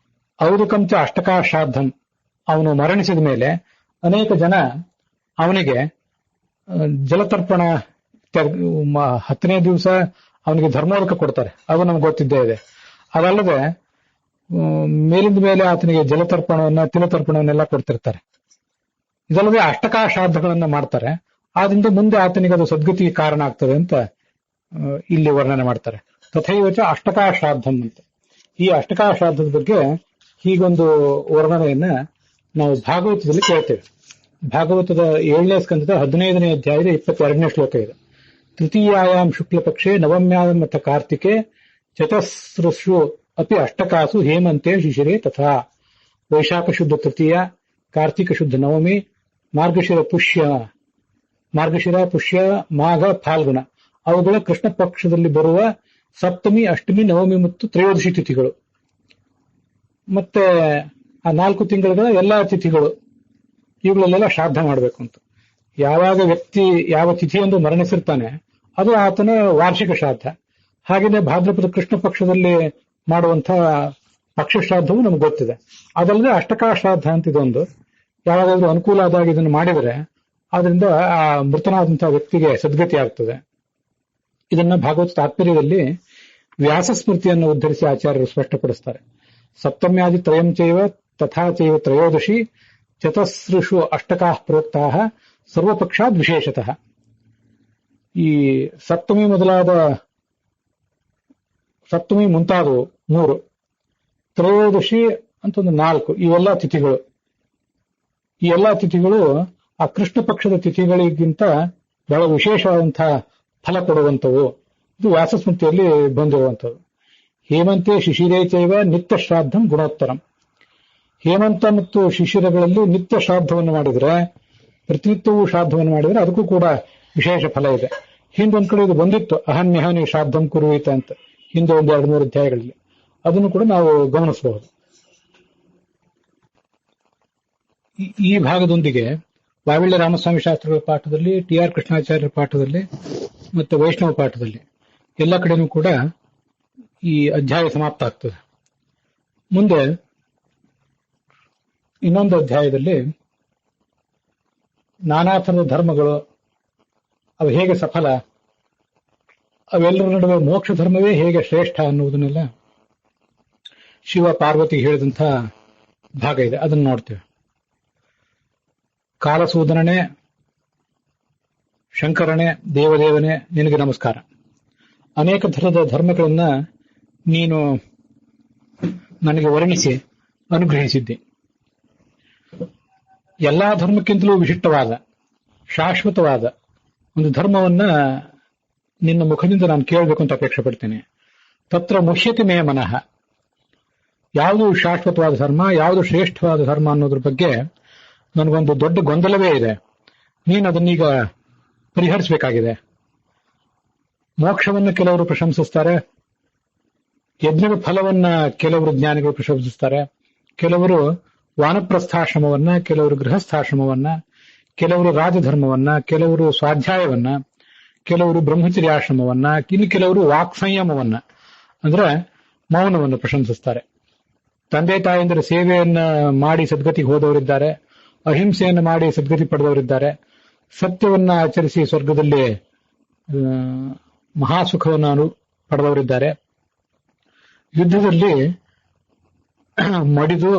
ಔದುಕಂಚ ಅಷ್ಟಕಾ ಶ್ರಾದ್ದಂ. ಅವನು ಮರಣಿಸಿದ ಮೇಲೆ ಅನೇಕ ಜನ ಅವನಿಗೆ ಜಲತರ್ಪಣ 10ನೇ ದಿವಸ ಅವನಿಗೆ ಧರ್ಮೋದಕ ಕೊಡ್ತಾರೆ, ಅದು ನಮ್ಗೆ ಗೊತ್ತಿದ್ದೇ ಇದೆ. ಅದಲ್ಲದೆ ಮೇಲಿಂದ ಮೇಲೆ ಆತನಿಗೆ ಜಲತರ್ಪಣವನ್ನ ತಿಲತರ್ಪಣವನ್ನೆಲ್ಲ ಕೊಡ್ತಿರ್ತಾರೆ. ಇದಲ್ಲದೆ ಅಷ್ಟಕಾ ಶ್ರಾದ್ದಗಳನ್ನ ಮಾಡ್ತಾರೆ. ಆದ್ರಿಂದ ಮುಂದೆ ಆತನಿಗೆ ಅದು ಸದ್ಗತಿಗೆ ಕಾರಣ ಆಗ್ತದೆ ಅಂತ ಇಲ್ಲಿ ವರ್ಣನೆ ಮಾಡ್ತಾರೆ. ತಥೈವಚ ಅಷ್ಟಕಾ ಶ್ರಾದ್ದಂ ಅಂತ. ಈ ಅಷ್ಟಕಾ ಶ್ರಾದ್ದದ ಬಗ್ಗೆ ಹೀಗೊಂದು ವರ್ಣನೆಯನ್ನ ನಾವು ಭಾಗವತದಲ್ಲಿ ಕೇಳ್ತೇವೆ. ಭಾಗವತದ 7ನೇ ಸ್ಕಂದದ 15ನೇ ಅಧ್ಯಾಯದ 22ನೇ ಶ್ಲೋಕ ಇದೆ. ತೃತೀಯಾಯಾಂ ಶುಕ್ಲ ಪಕ್ಷೆ ನವಮ್ಯಾಂ ಮತ ಕಾರ್ತಿಕೆ ಚತಸ್ರಸು ಅಪಿ ಅಷ್ಟಕಾಸು ಹೇಮಂತೆ ಶಿಶಿರೆ ತಥಾ. ವೈಶಾಖ ಶುದ್ಧ ತೃತೀಯ, ಕಾರ್ತಿಕ ಶುದ್ಧ ನವಮಿ, ಮಾರ್ಗಶಿರ ಪುಷ್ಯ ಮಾಘ ಫಾಲ್ಗುಣ ಅವುಗಳ ಕೃಷ್ಣ ಪಕ್ಷದಲ್ಲಿ ಬರುವ ಸಪ್ತಮಿ, ಅಷ್ಟಮಿ, ನವಮಿ ಮತ್ತು ತ್ರಯೋದಶಿ ತಿಥಿಗಳು. ಮತ್ತೆ ಆ 4 ತಿಂಗಳ ಎಲ್ಲಾ ತಿಥಿಗಳು, ಇವುಗಳಲ್ಲೆಲ್ಲ ಶ್ರಾದ್ದ ಮಾಡಬೇಕು ಅಂತ. ಯಾವಾಗ ವ್ಯಕ್ತಿ ಯಾವ ತಿಥಿಯೆಂದು ಮರಣಿಸಿರ್ತಾನೆ ಅದು ಆತನ ವಾರ್ಷಿಕ ಶ್ರಾದ್ದ. ಹಾಗೆಯೇ ಭಾದ್ರಪದ ಕೃಷ್ಣ ಪಕ್ಷದಲ್ಲಿ ಮಾಡುವಂತಹ ಪಕ್ಷ ಶ್ರಾದ್ದವು ನಮ್ಗೆ ಗೊತ್ತಿದೆ. ಅದಲ್ಲದೆ ಅಷ್ಟಕಾ ಶ್ರಾದ್ದ ಅಂತ ಇದೊಂದು, ಯಾವಾಗಾದ್ರೂ ಅನುಕೂಲ ಆದಾಗ ಇದನ್ನು ಮಾಡಿದರೆ ಅದರಿಂದ ಆ ಮೃತನಾದಂತಹ ವ್ಯಕ್ತಿಗೆ ಸದ್ಗತಿ ಆಗ್ತದೆ. ಇದನ್ನ ಭಾಗವತ ತಾತ್ಪರ್ಯದಲ್ಲಿ ವ್ಯಾಸ ಸ್ಮೃತಿಯನ್ನು ಉದ್ಧರಿಸಿ ಆಚಾರ್ಯರು ಸ್ಪಷ್ಟಪಡಿಸ್ತಾರೆ. ಸಪ್ತಮ್ಯಾದಿ ತ್ರಯಂ ಚೈವ ತಥಾ ಚೈವ ತ್ರಯೋದಶಿ ಚತಸ್ರಷು ಅಷ್ಟಕಾ ಪ್ರೋಕ್ತಾ ಸರ್ವಪಕ್ಷಾದ್ ವಿಶೇಷತಃ. ಈ ಸಪ್ತಮಿ ಮುಂತಾದವು 3, ತ್ರಯೋದಶಿ ಅಂತ ಒಂದು 4, ಇವೆಲ್ಲ ತಿಥಿಗಳು. ಈ ಎಲ್ಲಾ ತಿಥಿಗಳು ಆ ಕೃಷ್ಣ ಪಕ್ಷದ ತಿಥಿಗಳಿಗಿಂತ ಬಹಳ ವಿಶೇಷವಾದಂತಹ ಫಲ ಕೊಡುವಂಥವು. ಇದು ವ್ಯಾಸಸ್ಮೃತಿಯಲ್ಲಿ ಬಂದಿರುವಂಥದ್ದು. ಹೇಮಂತೆ ಶಿಶಿರೇ ಚೈವ ನಿತ್ಯ ಶ್ರಾದ್ದಂ ಗುಣೋತ್ತರಂ. ಹೇಮಂತ ಮತ್ತು ಶಿಶಿರಗಳಲ್ಲಿ ನಿತ್ಯ ಶ್ರಾದ್ದವನ್ನು ಮಾಡಿದ್ರೆ, ಪ್ರತಿನಿತ್ಯವೂ ಶ್ರಾದ್ದವನ್ನು ಮಾಡಿದ್ರೆ ಅದಕ್ಕೂ ಕೂಡ ವಿಶೇಷ ಫಲ ಇದೆ. ಹಿಂದೊಂದ್ ಕಡೆ ಇದು ಬಂದಿತ್ತು, ಅಹನ್ಯಹನಿ ಶ್ರಾದ್ದಂ ಕುರುಯಿತ ಅಂತ, ಹಿಂದೆ ಒಂದು 2-3 ಅಧ್ಯಾಯಗಳಲ್ಲಿ. ಅದನ್ನು ಕೂಡ ನಾವು ಗಮನಿಸಬಹುದು. ಈ ಭಾಗದೊಂದಿಗೆ ವಾವಿಳ್ಯ ರಾಮಸ್ವಾಮಿ ಶಾಸ್ತ್ರಿಗಳ ಪಾಠದಲ್ಲಿ, ಟಿ.ಆರ್. ಕೃಷ್ಣಾಚಾರ್ಯರ ಪಾಠದಲ್ಲಿ ಮತ್ತೆ ವೈಷ್ಣವ ಪಾಠದಲ್ಲಿ ಎಲ್ಲ ಕಡೆನೂ ಕೂಡ ಈ ಅಧ್ಯಾಯ ಸಮಾಪ್ತ ಆಗ್ತದೆ. ಮುಂದೆ ಇನ್ನೊಂದು ಅಧ್ಯಾಯದಲ್ಲಿ ನಾನಾ ಥರದ ಧರ್ಮಗಳು ಅವು ಹೇಗೆ ಸಫಲ, ಅವೆಲ್ಲರ ನಡುವೆ ಮೋಕ್ಷ ಧರ್ಮವೇ ಹೇಗೆ ಶ್ರೇಷ್ಠ ಅನ್ನುವುದನ್ನೆಲ್ಲ ಶಿವ ಪಾರ್ವತಿ ಹೇಳಿದಂಥ ಭಾಗ ಇದೆ. ಅದನ್ನು ನೋಡ್ತೇವೆ. ಕಾಲಸೂದನನೇ, ಶಂಕರನೇ, ದೇವದೇವನೇ, ನಿನಗೆ ನಮಸ್ಕಾರ. ಅನೇಕ ಥರದ ಧರ್ಮಗಳನ್ನ ನೀನು ನನಗೆ ವರ್ಣಿಸಿ ಅನುಗ್ರಹಿಸಿದ್ದೆ. ಎಲ್ಲಾ ಧರ್ಮಕ್ಕಿಂತಲೂ ವಿಶಿಷ್ಟವಾದ, ಶಾಶ್ವತವಾದ ಒಂದು ಧರ್ಮವನ್ನ ನಿನ್ನ ಮುಖದಿಂದ ನಾನು ಕೇಳಬೇಕು ಅಂತ ಅಪೇಕ್ಷೆ ಪಡ್ತೇನೆ. ತತ್ರ ಮುಹ್ಯತಿ ಮೇ ಮನಃ. ಯಾವುದು ಶಾಶ್ವತವಾದ ಧರ್ಮ, ಯಾವುದು ಶ್ರೇಷ್ಠವಾದ ಧರ್ಮ ಅನ್ನೋದ್ರ ಬಗ್ಗೆ ನನಗೊಂದು ದೊಡ್ಡ ಗೊಂದಲವೇ ಇದೆ. ನೀನು ಅದನ್ನೀಗ ಪರಿಹರಿಸಬೇಕಾಗಿದೆ. ಮೋಕ್ಷವನ್ನು ಕೆಲವರು ಪ್ರಶಂಸಿಸ್ತಾರೆ, ಯಜ್ಞದ ಫಲವನ್ನ ಕೆಲವರು ಜ್ಞಾನಿಗಳು ಪ್ರಶಂಸಿಸ್ತಾರೆ, ಕೆಲವರು ವಾನಪ್ರಸ್ಥಾಶ್ರಮವನ್ನ, ಕೆಲವರು ಗೃಹಸ್ಥಾಶ್ರಮವನ್ನ, ಕೆಲವರು ರಾಜಧರ್ಮವನ್ನ, ಕೆಲವರು ಸ್ವಾಧ್ಯಾಯವನ್ನ, ಕೆಲವರು ಬ್ರಹ್ಮಚರ್ಯಾಶ್ರಮವನ್ನ, ಇನ್ನು ಕೆಲವರು ವಾಕ್ಸಂಯಮವನ್ನ ಅಂದ್ರೆ ಮೌನವನ್ನು ಪ್ರಶಂಸಿಸ್ತಾರೆ. ತಂದೆ ತಾಯಂದಿರ ಸೇವೆಯನ್ನ ಮಾಡಿ ಸದ್ಗತಿಗೆ ಹೋದವರಿದ್ದಾರೆ, ಅಹಿಂಸೆಯನ್ನು ಮಾಡಿ ಸದ್ಗತಿ ಪಡೆದವರಿದ್ದಾರೆ, ಸತ್ಯವನ್ನ ಆಚರಿಸಿ ಸ್ವರ್ಗದಲ್ಲಿ ಮಹಾಸುಖವನ್ನು ಪಡೆದವರಿದ್ದಾರೆ. ಯುದ್ಧದಲ್ಲಿ ಮಡಿದು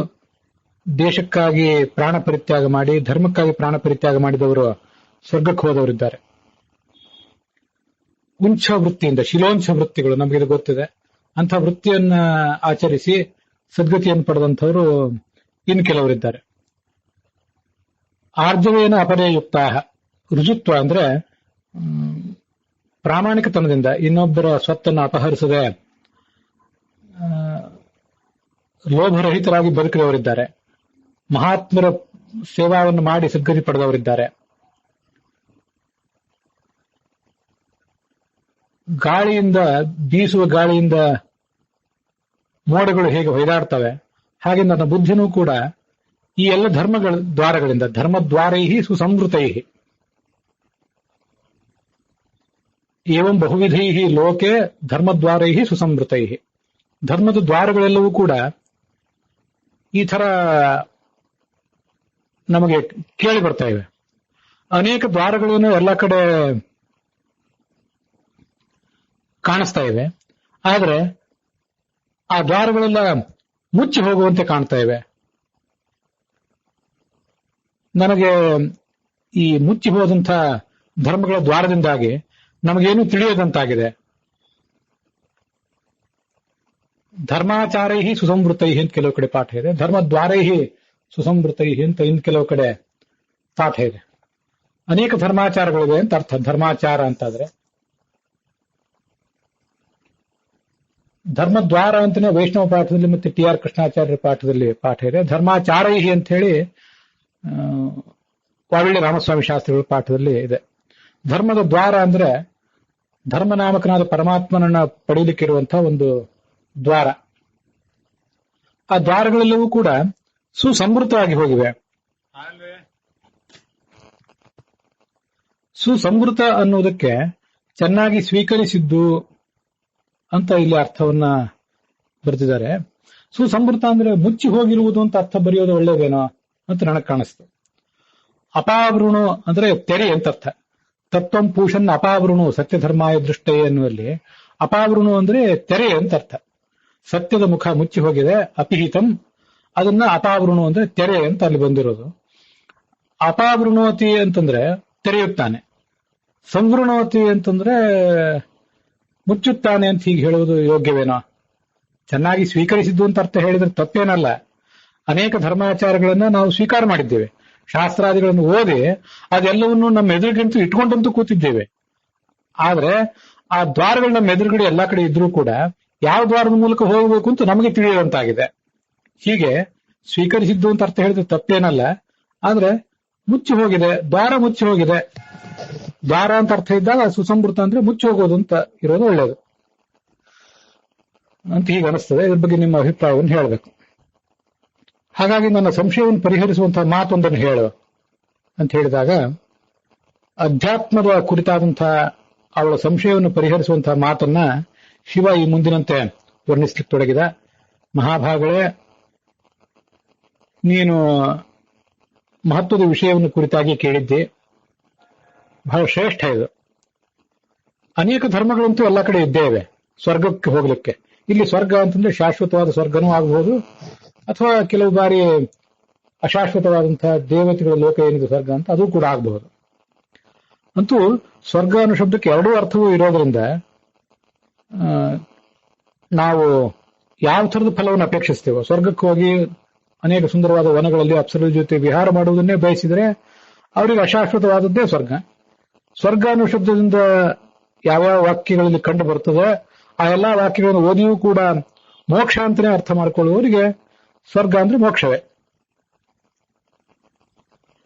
ದೇಶಕ್ಕಾಗಿ ಪ್ರಾಣ ಪರಿತ್ಯಾಗ ಮಾಡಿ, ಧರ್ಮಕ್ಕಾಗಿ ಪ್ರಾಣ ಪರಿತ್ಯಾಗ ಮಾಡಿದವರು ಸ್ವರ್ಗಕ್ಕೆ ಹೋದವರಿದ್ದಾರೆ. ಉಂಚ ವೃತ್ತಿಯಿಂದ, ಶಿಲೋಂಚ ವೃತ್ತಿಗಳು ನಮಗಿದು ಗೊತ್ತಿದೆ, ಅಂಥ ವೃತ್ತಿಯನ್ನ ಆಚರಿಸಿ ಸದ್ಗತಿಯನ್ನು ಪಡೆದಂಥವರು ಇನ್ನು ಕೆಲವರಿದ್ದಾರೆ. ಆರ್ಜವೇನ ಅಪರೇಯುಕ್ತ. ರುಜುತ್ವ ಅಂದ್ರೆ ಪ್ರಾಮಾಣಿಕತನದಿಂದ ಇನ್ನೊಬ್ಬರ ಸ್ವತ್ತನ್ನು ಅಪಹರಿಸದೆ ಲೋಭರಹಿತರಾಗಿ ಬದುಕಿದವರಿದ್ದಾರೆ. ಮಹಾತ್ಮರ ಸೇವಾವನ್ನು ಮಾಡಿ ಸದ್ಗತಿ ಪಡೆದವರಿದ್ದಾರೆ. ಗಾಳಿಯಿಂದ, ಬೀಸುವ ಗಾಳಿಯಿಂದ ಮೋಡಗಳು ಹೇಗೆ ಹೊಯ್ದಾಡ್ತವೆ, ಹಾಗೆ ನನ್ನ ಬುದ್ಧಿನೂ ಕೂಡ ಈ ಎಲ್ಲ ಧರ್ಮಗಳ ದ್ವಾರಗಳಿಂದ, ಧರ್ಮದ್ವಾರೈಹಿ ಸುಸಂವೃತೈಹಿ ಏವಂ ಬಹುವಿಧೈಹಿ ಲೋಕೆ ಧರ್ಮದ್ವಾರೈಹಿ ಸುಸಂವೃತೈಹಿ. ಧರ್ಮದ ದ್ವಾರಗಳೆಲ್ಲವೂ ಕೂಡ ಈ ತರ ನಮಗೆ ಕೇಳಿ ಬರ್ತಾ ಇವೆ. ಅನೇಕ ದ್ವಾರಗಳನ್ನು ಎಲ್ಲ ಕಡೆ ಕಾಣಿಸ್ತಾ ಇವೆ, ಆದರೆ ಆ ದ್ವಾರಗಳೆಲ್ಲ ಮುಚ್ಚಿ ಹೋಗುವಂತೆ ಕಾಣ್ತಾ ಇವೆ. ನನಗೆ ಈ ಮುಚ್ಚಿ ಹೋದಂಥ ಧರ್ಮಗಳ ದ್ವಾರದಿಂದಾಗಿ ನಮಗೇನು ತಿಳಿಯದಂತಾಗಿದೆ. ಧರ್ಮಾಚಾರೈಹಿ ಸುಸಂವೃತೈಹಿ ಅಂತ ಕೆಲವು ಕಡೆ ಪಾಠ ಇದೆ, ಧರ್ಮದ್ವಾರೈಹಿ ಸುಸಂವೃತೈಹಿ ಅಂತ ಇನ್ನು ಕೆಲವು ಕಡೆ ಪಾಠ ಇದೆ. ಅನೇಕ ಧರ್ಮಾಚಾರಗಳಿವೆ ಅಂತ ಅರ್ಥ. ಧರ್ಮಾಚಾರ ಅಂತಾದ್ರೆ ಧರ್ಮದ್ವಾರ ಅಂತಾನೆ ವೈಷ್ಣವ ಪಾಠದಲ್ಲಿ ಮತ್ತೆ ಟಿ.ಆರ್. ಕೃಷ್ಣಾಚಾರ್ಯರ ಪಾಠದಲ್ಲಿ ಪಾಠ ಇದೆ. ಧರ್ಮಾಚಾರೈಹಿ ಅಂತ ಹೇಳಿ ವಾವಿಳ್ಯ ರಾಮಸ್ವಾಮಿ ಶಾಸ್ತ್ರಿಗಳ ಪಾಠದಲ್ಲಿ ಇದೆ. ಧರ್ಮದ ದ್ವಾರ ಅಂದ್ರೆ ಧರ್ಮನಾಮಕನಾದ ಪರಮಾತ್ಮನನ್ನ ಪಡೆಯಲಿಕ್ಕಿರುವಂತಹ ಒಂದು ದ್ವಾರ. ಆ ದ್ವಾರಗಳೆಲ್ಲವೂ ಕೂಡ ಸುಸಂವೃತವಾಗಿ ಹೋಗಿವೆ. ಸುಸಂವೃತ ಅನ್ನುವುದಕ್ಕೆ ಚೆನ್ನಾಗಿ ಸ್ವೀಕರಿಸಿದ್ದು ಅಂತ ಇಲ್ಲಿ ಅರ್ಥವನ್ನ ಬರೆದಿದ್ದಾರೆ. ಸುಸಂವೃತ ಅಂದ್ರೆ ಮುಚ್ಚಿ ಹೋಗಿರುವುದು ಅಂತ ಅರ್ಥ ಬರೆಯೋದು ಒಳ್ಳೇದೇನೋ ಅಂತ ನನಗೆ ಕಾಣಿಸ್ತು. ಅಪಾವೃಣು ಅಂದ್ರೆ ತೆರೆ ಅಂತ ಅರ್ಥ. ತತ್ವಂ ಪೂಷನ್ ಅಪಾವೃಣು ಸತ್ಯಧರ್ಮಾಯ ದೃಷ್ಟೇ ಎನ್ನುವಲ್ಲಿ ಅಪಾವೃಣು ಅಂದ್ರೆ ತೆರೆ ಅಂತ ಅರ್ಥ. ಸತ್ಯದ ಮುಖ ಮುಚ್ಚಿ ಹೋಗಿದೆ, ಅಪಿಹಿತಂ, ಅದನ್ನ ಅಪಾವೃಣು ಅಂದ್ರೆ ತೆರೆ ಅಂತ ಅಲ್ಲಿ ಬಂದಿರೋದು. ಅಪಾವೃಣೋತಿ ಅಂತಂದ್ರೆ ತೆರೆಯುತ್ತಾನೆ, ಸಂವೃಣೋತಿ ಅಂತಂದ್ರೆ ಮುಚ್ಚುತ್ತಾನೆ ಅಂತ ಹೀಗೆ ಹೇಳುವುದು ಯೋಗ್ಯವೇನೋ? ಚೆನ್ನಾಗಿ ಸ್ವೀಕರಿಸಿದ್ದು ಅಂತ ಅರ್ಥ ಹೇಳಿದ್ರೆ ತಪ್ಪೇನಲ್ಲ. ಅನೇಕ ಧರ್ಮಾಚಾರಗಳನ್ನ ನಾವು ಸ್ವೀಕಾರ ಮಾಡಿದ್ದೇವೆ, ಶಾಸ್ತ್ರಾದಿಗಳನ್ನು ಓದಿ ಅದೆಲ್ಲವನ್ನು ನಮ್ಮ ಎದುರುಗಂತೂ ಇಟ್ಕೊಂಡಂತೂ ಕೂತಿದ್ದೇವೆ. ಆದ್ರೆ ಆ ದ್ವಾರಗಳು ನಮ್ಮ ಎದುರುಗಡೆ ಎಲ್ಲಾ ಕಡೆ ಇದ್ರೂ ಕೂಡ ಯಾವ ದ್ವಾರದ ಮೂಲಕ ಹೋಗಬೇಕು ಅಂತ ನಮಗೆ ತಿಳಿಯುವಂತಾಗಿದೆ. ಹೀಗೆ ಸ್ವೀಕರಿಸಿದ್ದು ಅಂತ ಅರ್ಥ ಹೇಳಿದ್ರೆ ತಪ್ಪೇನಲ್ಲ. ಆದ್ರೆ ಮುಚ್ಚಿ ಹೋಗಿದೆ, ದ್ವಾರ ಮುಚ್ಚಿ ಹೋಗಿದೆ. ದ್ವಾರ ಅಂತ ಅರ್ಥ ಇದ್ದಾಗ ಸುಸಂವೃತ ಅಂದ್ರೆ ಮುಚ್ಚಿ ಹೋಗೋದು ಅಂತ ಇರೋದು ಒಳ್ಳೇದು ಅಂತ ಹೀಗೆ ಅನಿಸ್ತದೆ. ಇದ್ರ ಬಗ್ಗೆ ನಿಮ್ಮ ಅಭಿಪ್ರಾಯವನ್ನು ಹೇಳಬೇಕು. ಹಾಗಾಗಿ ನನ್ನ ಸಂಶಯವನ್ನು ಪರಿಹರಿಸುವಂತಹ ಮಾತೊಂದನ್ನು ಹೇಳು. ಅಂತ ಹೇಳಿದಾಗ ಅಧ್ಯಾತ್ಮದ ಕುರಿತಾದಂತಹ ಅವಳ ಸಂಶಯವನ್ನು ಪರಿಹರಿಸುವಂತಹ ಮಾತನ್ನ ಶಿವ ಈ ಮುಂದಿನಂತೆ ವರ್ಣಿಸ್ಲಿಕ್ಕೆ ತೊಡಗಿದ. ಮಹಾಭಾಗಳೇ, ನೀನು ಮಹತ್ವದ ವಿಷಯವನ್ನು ಕುರಿತಾಗಿ ಕೇಳಿದ್ದೆ, ಬಹಳ ಶ್ರೇಷ್ಠ ಇದು. ಅನೇಕ ಧರ್ಮಗಳಂತೂ ಎಲ್ಲ ಕಡೆ ಇದ್ದೇ ಇವೆ ಸ್ವರ್ಗಕ್ಕೆ ಹೋಗ್ಲಿಕ್ಕೆ. ಇಲ್ಲಿ ಸ್ವರ್ಗ ಅಂತಂದ್ರೆ ಶಾಶ್ವತವಾದ ಸ್ವರ್ಗನೂ ಆಗಬಹುದು, ಅಥವಾ ಕೆಲವು ಬಾರಿ ಅಶಾಶ್ವತವಾದಂತಹ ದೇವತೆಗಳ ಲೋಕ ಏನಿದೆ ಸ್ವರ್ಗ ಅಂತ ಅದು ಕೂಡ ಆಗಬಹುದು. ಅಂತೂ ಸ್ವರ್ಗ ಅನ್ನೋ ಶಬ್ದಕ್ಕೆ ಎರಡೂ ಅರ್ಥವೂ ಇರೋದ್ರಿಂದ ನಾವು ಯಾವ ಥರದ ಫಲವನ್ನು ಅಪೇಕ್ಷಿಸ್ತೇವೋ, ಸ್ವರ್ಗಕ್ಕೆ ಹೋಗಿ ಅನೇಕ ಸುಂದರವಾದ ವನಗಳಲ್ಲಿ ಅಪ್ಸರರ ಜೊತೆ ವಿಹಾರ ಮಾಡುವುದನ್ನೇ ಬಯಸಿದರೆ ಅವರಿಗೆ ಅಶಾಶ್ವತವಾದದ್ದೇ ಸ್ವರ್ಗ. ಸ್ವರ್ಗ ಅನ್ನೋ ಶಬ್ದದಿಂದ ಯಾವ್ಯಾವ ವಾಕ್ಯಗಳಲ್ಲಿ ಕಂಡು ಬರ್ತದೆ ಆ ಎಲ್ಲಾ ವಾಕ್ಯಗಳನ್ನು ಓದಿಯೂ ಕೂಡ ಮೋಕ್ಷ ಅಂತಾನೆ ಅರ್ಥ ಮಾಡಿಕೊಳ್ಳುವವರಿಗೆ ಸ್ವರ್ಗ ಅಂದ್ರೆ ಮೋಕ್ಷವೇ.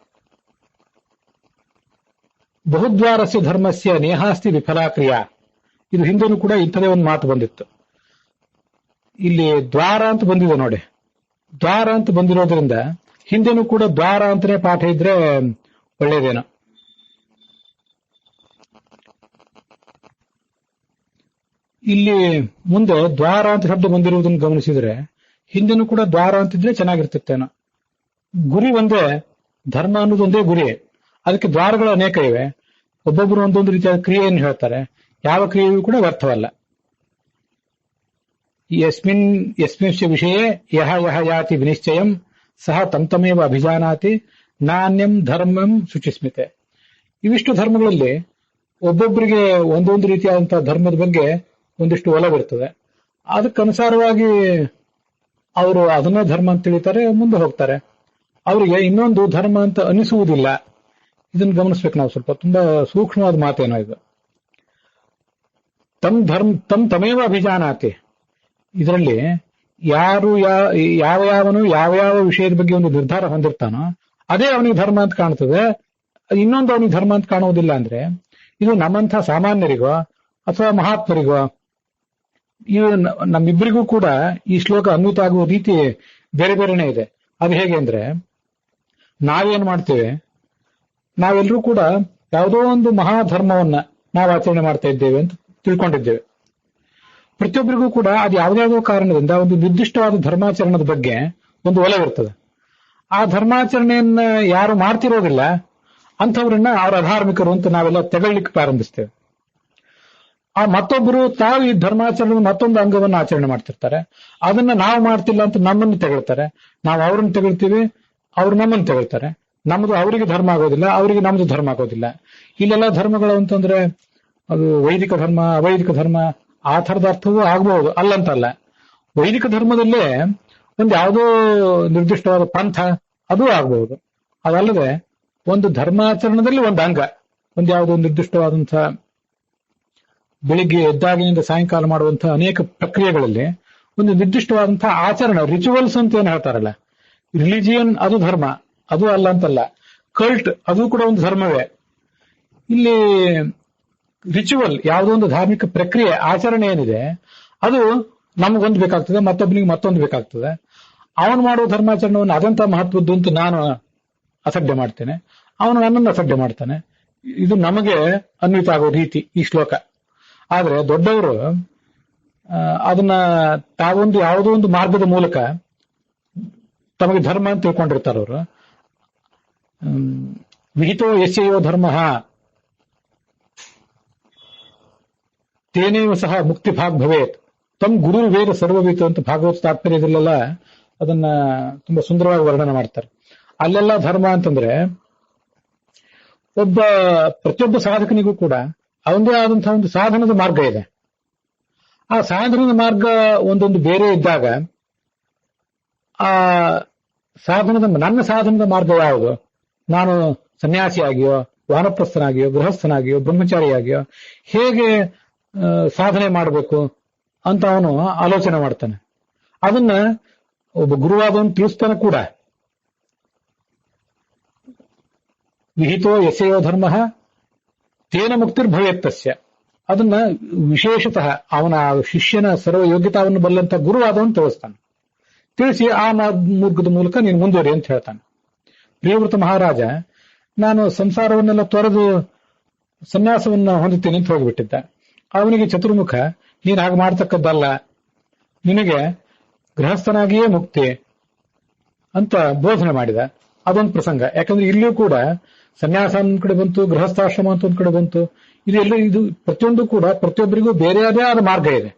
ಬಹುದ್ವಾರಸ್ಯ ಧರ್ಮಸ್ಯ ನೇಹಾಸ್ತಿ ವಿಫಲಾಕ್ರಿಯಾ. ಇದು ಹಿಂದೆನೂ ಕೂಡ ಇಂಥದೇ ಒಂದು ಮಾತು ಬಂದಿತ್ತು. ಇಲ್ಲಿ ದ್ವಾರ ಅಂತ ಬಂದಿದೆ ನೋಡಿ. ದ್ವಾರ ಅಂತ ಬಂದಿರೋದ್ರಿಂದ ಹಿಂದೆನೂ ಕೂಡ ದ್ವಾರ ಅಂತಾನೆ ಪಾಠ ಇದ್ರೆ ಒಳ್ಳೇದೇನೋ. ಇಲ್ಲಿ ಮುಂದೆ ದ್ವಾರ ಅಂತ ಶಬ್ದ ಬಂದಿರುವುದನ್ನು ಗಮನಿಸಿದ್ರೆ ಹಿಂದೆನೂ ಕೂಡ ದ್ವಾರ ಅಂತಿದ್ರೆ ಚೆನ್ನಾಗಿರ್ತಿತ್ತೇನೋ. ಗುರಿ ಒಂದೇ, ಧರ್ಮ ಅನ್ನೋದೊಂದೇ ಗುರಿ. ಅದಕ್ಕೆ ದ್ವಾರಗಳು ಅನೇಕ ಇವೆ. ಒಬ್ಬೊಬ್ಬರು ಒಂದೊಂದು ರೀತಿಯಾದ ಕ್ರಿಯೆಯನ್ನು ಹೇಳ್ತಾರೆ. ಯಾವ ಕ್ರಿಯೆಯೂ ಕೂಡ ವ್ಯರ್ಥವಲ್ಲ. ಯಸ್ಮಿಂಶ್ಚ ವಿಷಯೇ ಯಹ ಯಹ ಯಾತಿ ವಿನಿಶ್ಚಯಂ ಸಹ ತಮೇವ ಅಭಿಜಾನಾತಿ ನಾಣ್ಯಂ ಧರ್ಮಂ ಶುಚಿಸ್ಮಿತೆ. ಇವಿಷ್ಟು ಧರ್ಮಗಳಲ್ಲಿ ಒಬ್ಬೊಬ್ಬರಿಗೆ ಒಂದೊಂದು ರೀತಿಯಾದಂತಹ ಧರ್ಮದ ಬಗ್ಗೆ ಒಂದಿಷ್ಟು ಒಲವಿರ್ತದೆ. ಅದಕ್ಕನುಸಾರವಾಗಿ ಅವರು ಅದನ್ನೇ ಧರ್ಮ ಅಂತ ತಿಳಿತಾರೆ, ಮುಂದೆ ಹೋಗ್ತಾರೆ. ಅವರಿಗೆ ಇನ್ನೊಂದು ಧರ್ಮ ಅಂತ ಅನಿಸುವುದಿಲ್ಲ. ಇದನ್ನು ಗಮನಿಸ್ಬೇಕು ನಾವು ಸ್ವಲ್ಪ. ತುಂಬಾ ಸೂಕ್ಷ್ಮವಾದ ಮಾತೇನೋ ಇದು. ತಮೇವ ಅಭಿಜಾನಾತಿ. ಇದರಲ್ಲಿ ಯಾರು ಯಾವನು ಯಾವ ವಿಷಯದ ಬಗ್ಗೆ ಒಂದು ನಿರ್ಧಾರ ಹೊಂದಿರ್ತಾನೋ ಅದೇ ಅವನಿಗೆ ಧರ್ಮ ಅಂತ ಕಾಣ್ತದೆ. ಇನ್ನೊಂದು ಅವನಿಗೆ ಧರ್ಮ ಅಂತ ಕಾಣುವುದಿಲ್ಲ. ಅಂದ್ರೆ ಇದು ನಮ್ಮಂಥ ಸಾಮಾನ್ಯರಿಗೋ ಅಥವಾ ಮಹಾತ್ಮರಿಗೋ, ಇದು ನಮ್ಮಿಬ್ಬರಿಗೂ ಕೂಡ ಈ ಶ್ಲೋಕ ಅನ್ವಿತ ಆಗುವ ರೀತಿ ಬೇರೆ ಬೇರೆನೇ ಇದೆ. ಅದು ಹೇಗೆ ಅಂದ್ರೆ, ನಾವೇನ್ ಮಾಡ್ತೇವೆ, ನಾವೆಲ್ಲರೂ ಕೂಡ ಯಾವುದೋ ಒಂದು ಮಹಾಧರ್ಮವನ್ನ ನಾವು ಆಚರಣೆ ಮಾಡ್ತಾ ಇದ್ದೇವೆ ಅಂತ ತಿಳ್ಕೊಂಡಿದ್ದೇವೆ. ಪ್ರತಿಯೊಬ್ಬರಿಗೂ ಕೂಡ ಅದು ಯಾವುದ್ಯಾವುದೋ ಕಾರಣದಿಂದ ಒಂದು ನಿರ್ದಿಷ್ಟವಾದ ಧರ್ಮಾಚರಣದ ಬಗ್ಗೆ ಒಂದು ಒಲವಿರ್ತದೆ. ಆ ಧರ್ಮಾಚರಣೆಯನ್ನ ಯಾರು ಮಾಡ್ತಿರೋದಿಲ್ಲ ಅಂಥವ್ರನ್ನ ಅವರ ಅಧಾರ್ಮಿಕರು ಅಂತ ನಾವೆಲ್ಲ ತೆಗೊಳ್ಳಿಕ್ಕೆ ಪ್ರಾರಂಭಿಸ್ತೇವೆ. ಆ ಮತ್ತೊಬ್ಬರು ತಾವು ಈ ಧರ್ಮಾಚರಣೆ ಮತ್ತೊಂದು ಅಂಗವನ್ನು ಆಚರಣೆ ಮಾಡ್ತಿರ್ತಾರೆ. ಅದನ್ನ ನಾವು ಮಾಡ್ತಿಲ್ಲ ಅಂತ ನಮ್ಮನ್ನು ತೆಗಳ್ತಾರೆ. ನಾವು ಅವ್ರನ್ನ ತೆಗಳ್ತೀವಿ, ಅವ್ರು ನಮ್ಮನ್ನು ತೆಗಳ್ತಾರೆ. ನಮ್ದು ಅವರಿಗೆ ಧರ್ಮ ಆಗೋದಿಲ್ಲ, ಅವರಿಗೆ ನಮ್ದು ಧರ್ಮ ಆಗೋದಿಲ್ಲ. ಇಲ್ಲೆಲ್ಲ ಧರ್ಮಗಳು ಅಂತಂದ್ರೆ ಅದು ವೈದಿಕ ಧರ್ಮ, ಅವೈದಿಕ ಧರ್ಮ, ಆ ಥರದ ಅರ್ಥವೂ ಆಗಬಹುದು, ಅಲ್ಲಂತಲ್ಲ. ವೈದಿಕ ಧರ್ಮದಲ್ಲೇ ಒಂದು ಯಾವುದೋ ನಿರ್ದಿಷ್ಟವಾದ ಪಂಥ ಅದು ಆಗಬಹುದು. ಅದಲ್ಲದೆ ಒಂದು ಧರ್ಮಾಚರಣದಲ್ಲಿ ಒಂದು ಅಂಗ, ಒಂದು ಯಾವುದೋ ನಿರ್ದಿಷ್ಟವಾದಂತಹ ಬೆಳಿಗ್ಗೆ ಎದ್ದಾಗಿನಿಂದ ಸಾಯಂಕಾಲ ಮಾಡುವಂತಹ ಅನೇಕ ಪ್ರಕ್ರಿಯೆಗಳಲ್ಲಿ ಒಂದು ನಿರ್ದಿಷ್ಟವಾದಂತಹ ಆಚರಣೆ, ರಿಚುವಲ್ಸ್ ಅಂತ ಏನು ಹೇಳ್ತಾರಲ್ಲ, ರಿಲಿಜಿಯನ್ ಅದು ಧರ್ಮ, ಅದು ಅಲ್ಲ ಅಂತಲ್ಲ. ಕಲ್ಟ್ ಅದು ಕೂಡ ಒಂದು ಧರ್ಮವೇ. ಇಲ್ಲಿ ರಿಚುವಲ್ ಯಾವುದೋ ಒಂದು ಧಾರ್ಮಿಕ ಪ್ರಕ್ರಿಯೆ, ಆಚರಣೆ ಏನಿದೆ ಅದು ನಮಗೊಂದು ಬೇಕಾಗ್ತದೆ, ಮತ್ತೊಬ್ಬನಿಗೆ ಮತ್ತೊಂದು ಬೇಕಾಗ್ತದೆ. ಅವನು ಮಾಡುವ ಧರ್ಮಾಚರಣೆಯನ್ನು ಅದಂತ ಮಹತ್ವದ್ದು ಅಂತ ನಾನು ಅಸಡ್ಡೆ ಮಾಡ್ತೇನೆ, ಅವನು ನನ್ನನ್ನು ಅಸಡ್ಡೆ ಮಾಡ್ತಾನೆ. ಇದು ನಮಗೆ ಅನ್ವಿತ ಆಗೋ ರೀತಿ ಈ ಶ್ಲೋಕ. ಆದ್ರೆ ದೊಡ್ಡವರು ಅದನ್ನ ತಾವೊಂದು ಯಾವುದೋ ಒಂದು ಮಾರ್ಗದ ಮೂಲಕ ತಮಗೆ ಧರ್ಮ ಅಂತ ತಿಳ್ಕೊಂಡಿರ್ತಾರೆ. ಅವರು ವಿಹಿತೋ ಯಸ್ಯಯೋ ಧರ್ಮ ತೇನೇವ ಸಹ ಮುಕ್ತಿ ಭಾಗ್ ಭವೇತ್ ತಮ್ ಗುರು ವೇದ ಸರ್ವವಿತು ಅಂತ ಭಾಗವತ ತಾತ್ಪರ್ಯದಲ್ಲೆಲ್ಲ ಅದನ್ನ ತುಂಬಾ ಸುಂದರವಾಗಿ ವರ್ಣನೆ ಮಾಡ್ತಾರೆ. ಅಲ್ಲೆಲ್ಲ ಧರ್ಮ ಅಂತಂದ್ರೆ ಪ್ರತಿಯೊಬ್ಬ ಸಾಧಕನಿಗೂ ಕೂಡ ಅವನದೇ ಆದಂತಹ ಒಂದು ಸಾಧನದ ಮಾರ್ಗ ಇದೆ. ಆ ಸಾಧನದ ಮಾರ್ಗ ಒಂದೊಂದು ಬೇರೆ ಇದ್ದಾಗ ಆ ನನ್ನ ಸಾಧನದ ಮಾರ್ಗ ಯಾವುದು, ನಾನು ಸನ್ಯಾಸಿಯಾಗಿಯೋ ವಾನಪ್ರಸ್ಥನಾಗಿಯೋ ಗೃಹಸ್ಥನಾಗಿಯೋ ಬ್ರಹ್ಮಚಾರಿಯಾಗಿಯೋ ಹೇಗೆ ಸಾಧನೆ ಮಾಡಬೇಕು ಅಂತ ಅವನು ಆಲೋಚನೆ ಮಾಡ್ತಾನೆ. ಅದನ್ನ ಒಬ್ಬ ಗುರುವಾದವನು ತಿಳಿಸ್ತಾನೆ ಕೂಡ. ವಿಹಿತೋ ಯಸ್ಯಯೋ ಧರ್ಮ ತೇನ ಮುಕ್ತಿರ್ಭವೇತ್ತಸ್ಯ. ಅದನ್ನ ವಿಶೇಷತಃ ಅವನ ಶಿಷ್ಯನ ಸರ್ವ ಯೋಗ್ಯತಾವನ್ನು ಬಲ್ಲಂತ ಗುರುವಾದವನು ತಿಳಿಸ್ತಾನೆ. ತಿಳಿಸಿ ಆ ಮಾರ್ಗದ ಮೂಲಕ ನೀನು ಮುಂದುವರಿ ಅಂತ ಹೇಳ್ತಾನೆ. ಪ್ರಿಯವೃತ ಮಹಾರಾಜ ನಾನು ಸಂಸಾರವನ್ನೆಲ್ಲ ತೊರೆದು ಸನ್ಯಾಸವನ್ನ ಹೊಂದುತ್ತೇನೆ ಅಂತ ಹೋಗ್ಬಿಟ್ಟಿದ್ದ. ಅವನಿಗೆ ಚತುರ್ಮುಖ, ನೀನ್ ಹಾಗೆ ಮಾಡ್ತಕ್ಕದ್ದಲ್ಲ, ನಿನಗೆ ಗೃಹಸ್ಥನಾಗಿಯೇ ಮುಕ್ತಿ ಅಂತ ಬೋಧನೆ ಮಾಡಿದ. ಅದೊಂದು ಪ್ರಸಂಗ. ಯಾಕಂದ್ರೆ ಇಲ್ಲೂ ಕೂಡ ಸನ್ಯಾಸ ಒಂದ್ ಕಡೆ ಬಂತು, ಗೃಹಸ್ಥಾಶ್ರಮ ಅಂತ ಒಂದ್ ಕಡೆ ಬಂತು. ಇದು ಪ್ರತಿಯೊಂದು ಕೂಡ ಪ್ರತಿಯೊಬ್ಬರಿಗೂ ಬೇರೆಯಾದೇ ಆದ ಮಾರ್ಗ ಇದೆ.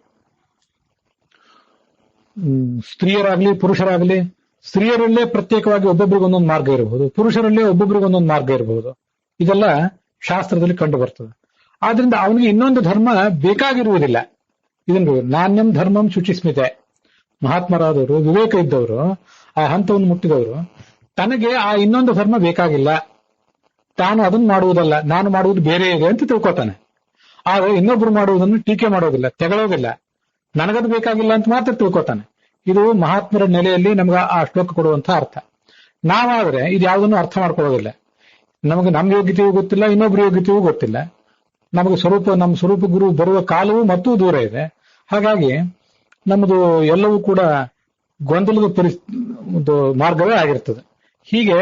ಸ್ತ್ರೀಯರಾಗ್ಲಿ ಪುರುಷರಾಗ್ಲಿ, ಸ್ತ್ರೀಯರಲ್ಲೇ ಪ್ರತ್ಯೇಕವಾಗಿ ಒಬ್ಬೊಬ್ಬರಿಗೆ ಒಂದೊಂದು ಮಾರ್ಗ ಇರಬಹುದು, ಪುರುಷರಲ್ಲೇ ಒಬ್ಬೊಬ್ಬರಿಗೆ ಒಂದೊಂದು ಮಾರ್ಗ ಇರಬಹುದು. ಇದೆಲ್ಲ ಶಾಸ್ತ್ರದಲ್ಲಿ ಕಂಡು ಬರ್ತದೆ. ಆದ್ರಿಂದ ಅವನಿಗೆ ಇನ್ನೊಂದು ಧರ್ಮ ಬೇಕಾಗಿರುವುದಿಲ್ಲ. ಇದನ್ನು ನಾಣ್ಯಂ ಧರ್ಮಂ ಶುಚಿಸ್ಮಿತೆ, ಮಹಾತ್ಮರಾದವರು, ವಿವೇಕ ಇದ್ದವರು, ಆ ಹಂತವನ್ನು ಮುಟ್ಟಿದವರು, ತನಗೆ ಆ ಇನ್ನೊಂದು ಧರ್ಮ ಬೇಕಾಗಿಲ್ಲ, ತಾನು ಅದನ್ನು ಮಾಡುವುದಲ್ಲ, ನಾನು ಮಾಡುವುದು ಬೇರೆ ಇದೆ ಅಂತ ತಿಳ್ಕೊತಾನೆ. ಆದ್ರೆ ಇನ್ನೊಬ್ರು ಮಾಡುವುದನ್ನು ಟೀಕೆ ಮಾಡೋದಿಲ್ಲ, ತೆಗಳೋದಿಲ್ಲ, ನನಗದು ಬೇಕಾಗಿಲ್ಲ ಅಂತ ಮಾತ್ರ ತಿಳ್ಕೊತಾನೆ. ಇದು ಮಹಾತ್ಮರ ನೆಲೆಯಲ್ಲಿ ನಮ್ಗೆ ಆ ಶ್ಲೋಕ ಕೊಡುವಂತಹ ಅರ್ಥ. ನಾವಾದ್ರೆ ಇದು ಯಾವುದನ್ನು ಅರ್ಥ ಮಾಡ್ಕೊಳ್ಳೋದಿಲ್ಲ. ನಮಗೆ ನಮ್ಮ ಯೋಗ್ಯತೆಯೂ ಗೊತ್ತಿಲ್ಲ, ಇನ್ನೊಬ್ರ ಯೋಗ್ಯತೆಯೂ ಗೊತ್ತಿಲ್ಲ. ನಮಗೆ ನಮ್ಮ ಸ್ವರೂಪ ಗುರು ಬರುವ ಕಾಲವೂ ಮತ್ತೂ ದೂರ ಇದೆ. ಹಾಗಾಗಿ ನಮ್ಮದು ಎಲ್ಲವೂ ಕೂಡ ಗೊಂದಲದ ಒಂದು ಮಾರ್ಗವೇ ಆಗಿರ್ತದೆ. ಹೀಗೆ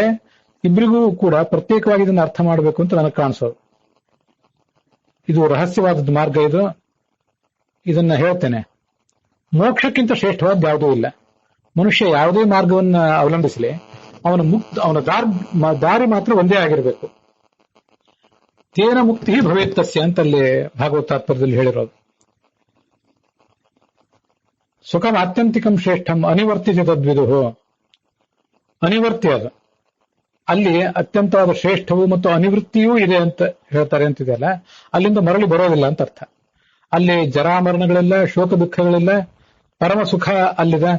ಇಬ್ಬರಿಗೂ ಕೂಡ ಪ್ರತ್ಯೇಕವಾಗಿ ಇದನ್ನು ಅರ್ಥ ಮಾಡಬೇಕು ಅಂತ ನನಗೆ ಕಾಣಿಸೋದು. ಇದು ರಹಸ್ಯವಾದದ್ದು ಮಾರ್ಗ. ಇದನ್ನ ಹೇಳ್ತೇನೆ. ಮೋಕ್ಷಕ್ಕಿಂತ ಶ್ರೇಷ್ಠವಾದ ಯಾವುದೂ ಇಲ್ಲ. ಮನುಷ್ಯ ಯಾವುದೇ ಮಾರ್ಗವನ್ನ ಅವಲಂಬಿಸಲಿ, ಅವನ ದಾರಿ ಮಾತ್ರ ಒಂದೇ ಆಗಿರಬೇಕು. ತೇನ ಮುಕ್ತಿ ಭವೇತ್ತಸ್ಯ ಅಂತಲ್ಲಿ ಭಾಗವತ ತಾತ್ಪರ್ಯದಲ್ಲಿ ಹೇಳಿರೋದು. ಸುಖಂ ಆತ್ಯಂತಿಕಂ ಶ್ರೇಷ್ಠಂ ಅನಿವರ್ತಿತ ತದ್ವಿದುಹು. ಅನಿವರ್ತಿ ಅದು, ಅಲ್ಲಿ ಅತ್ಯಂತವಾದ ಶ್ರೇಷ್ಠವು ಮತ್ತು ಅನಿವೃತ್ತಿಯೂ ಇದೆ ಅಂತ ಹೇಳ್ತಾರೆ ಅಂತಿದೆಯಲ್ಲ, ಅಲ್ಲಿಂದ ಮರಳಿ ಬರೋದಿಲ್ಲ ಅಂತ ಅರ್ಥ. ಅಲ್ಲಿ ಜರಾಮರಣಗಳಿಲ್ಲ, ಶೋಕ ದುಃಖಗಳಿಲ್ಲ, ಪರಮ ಸುಖ ಅಲ್ಲಿದೆ.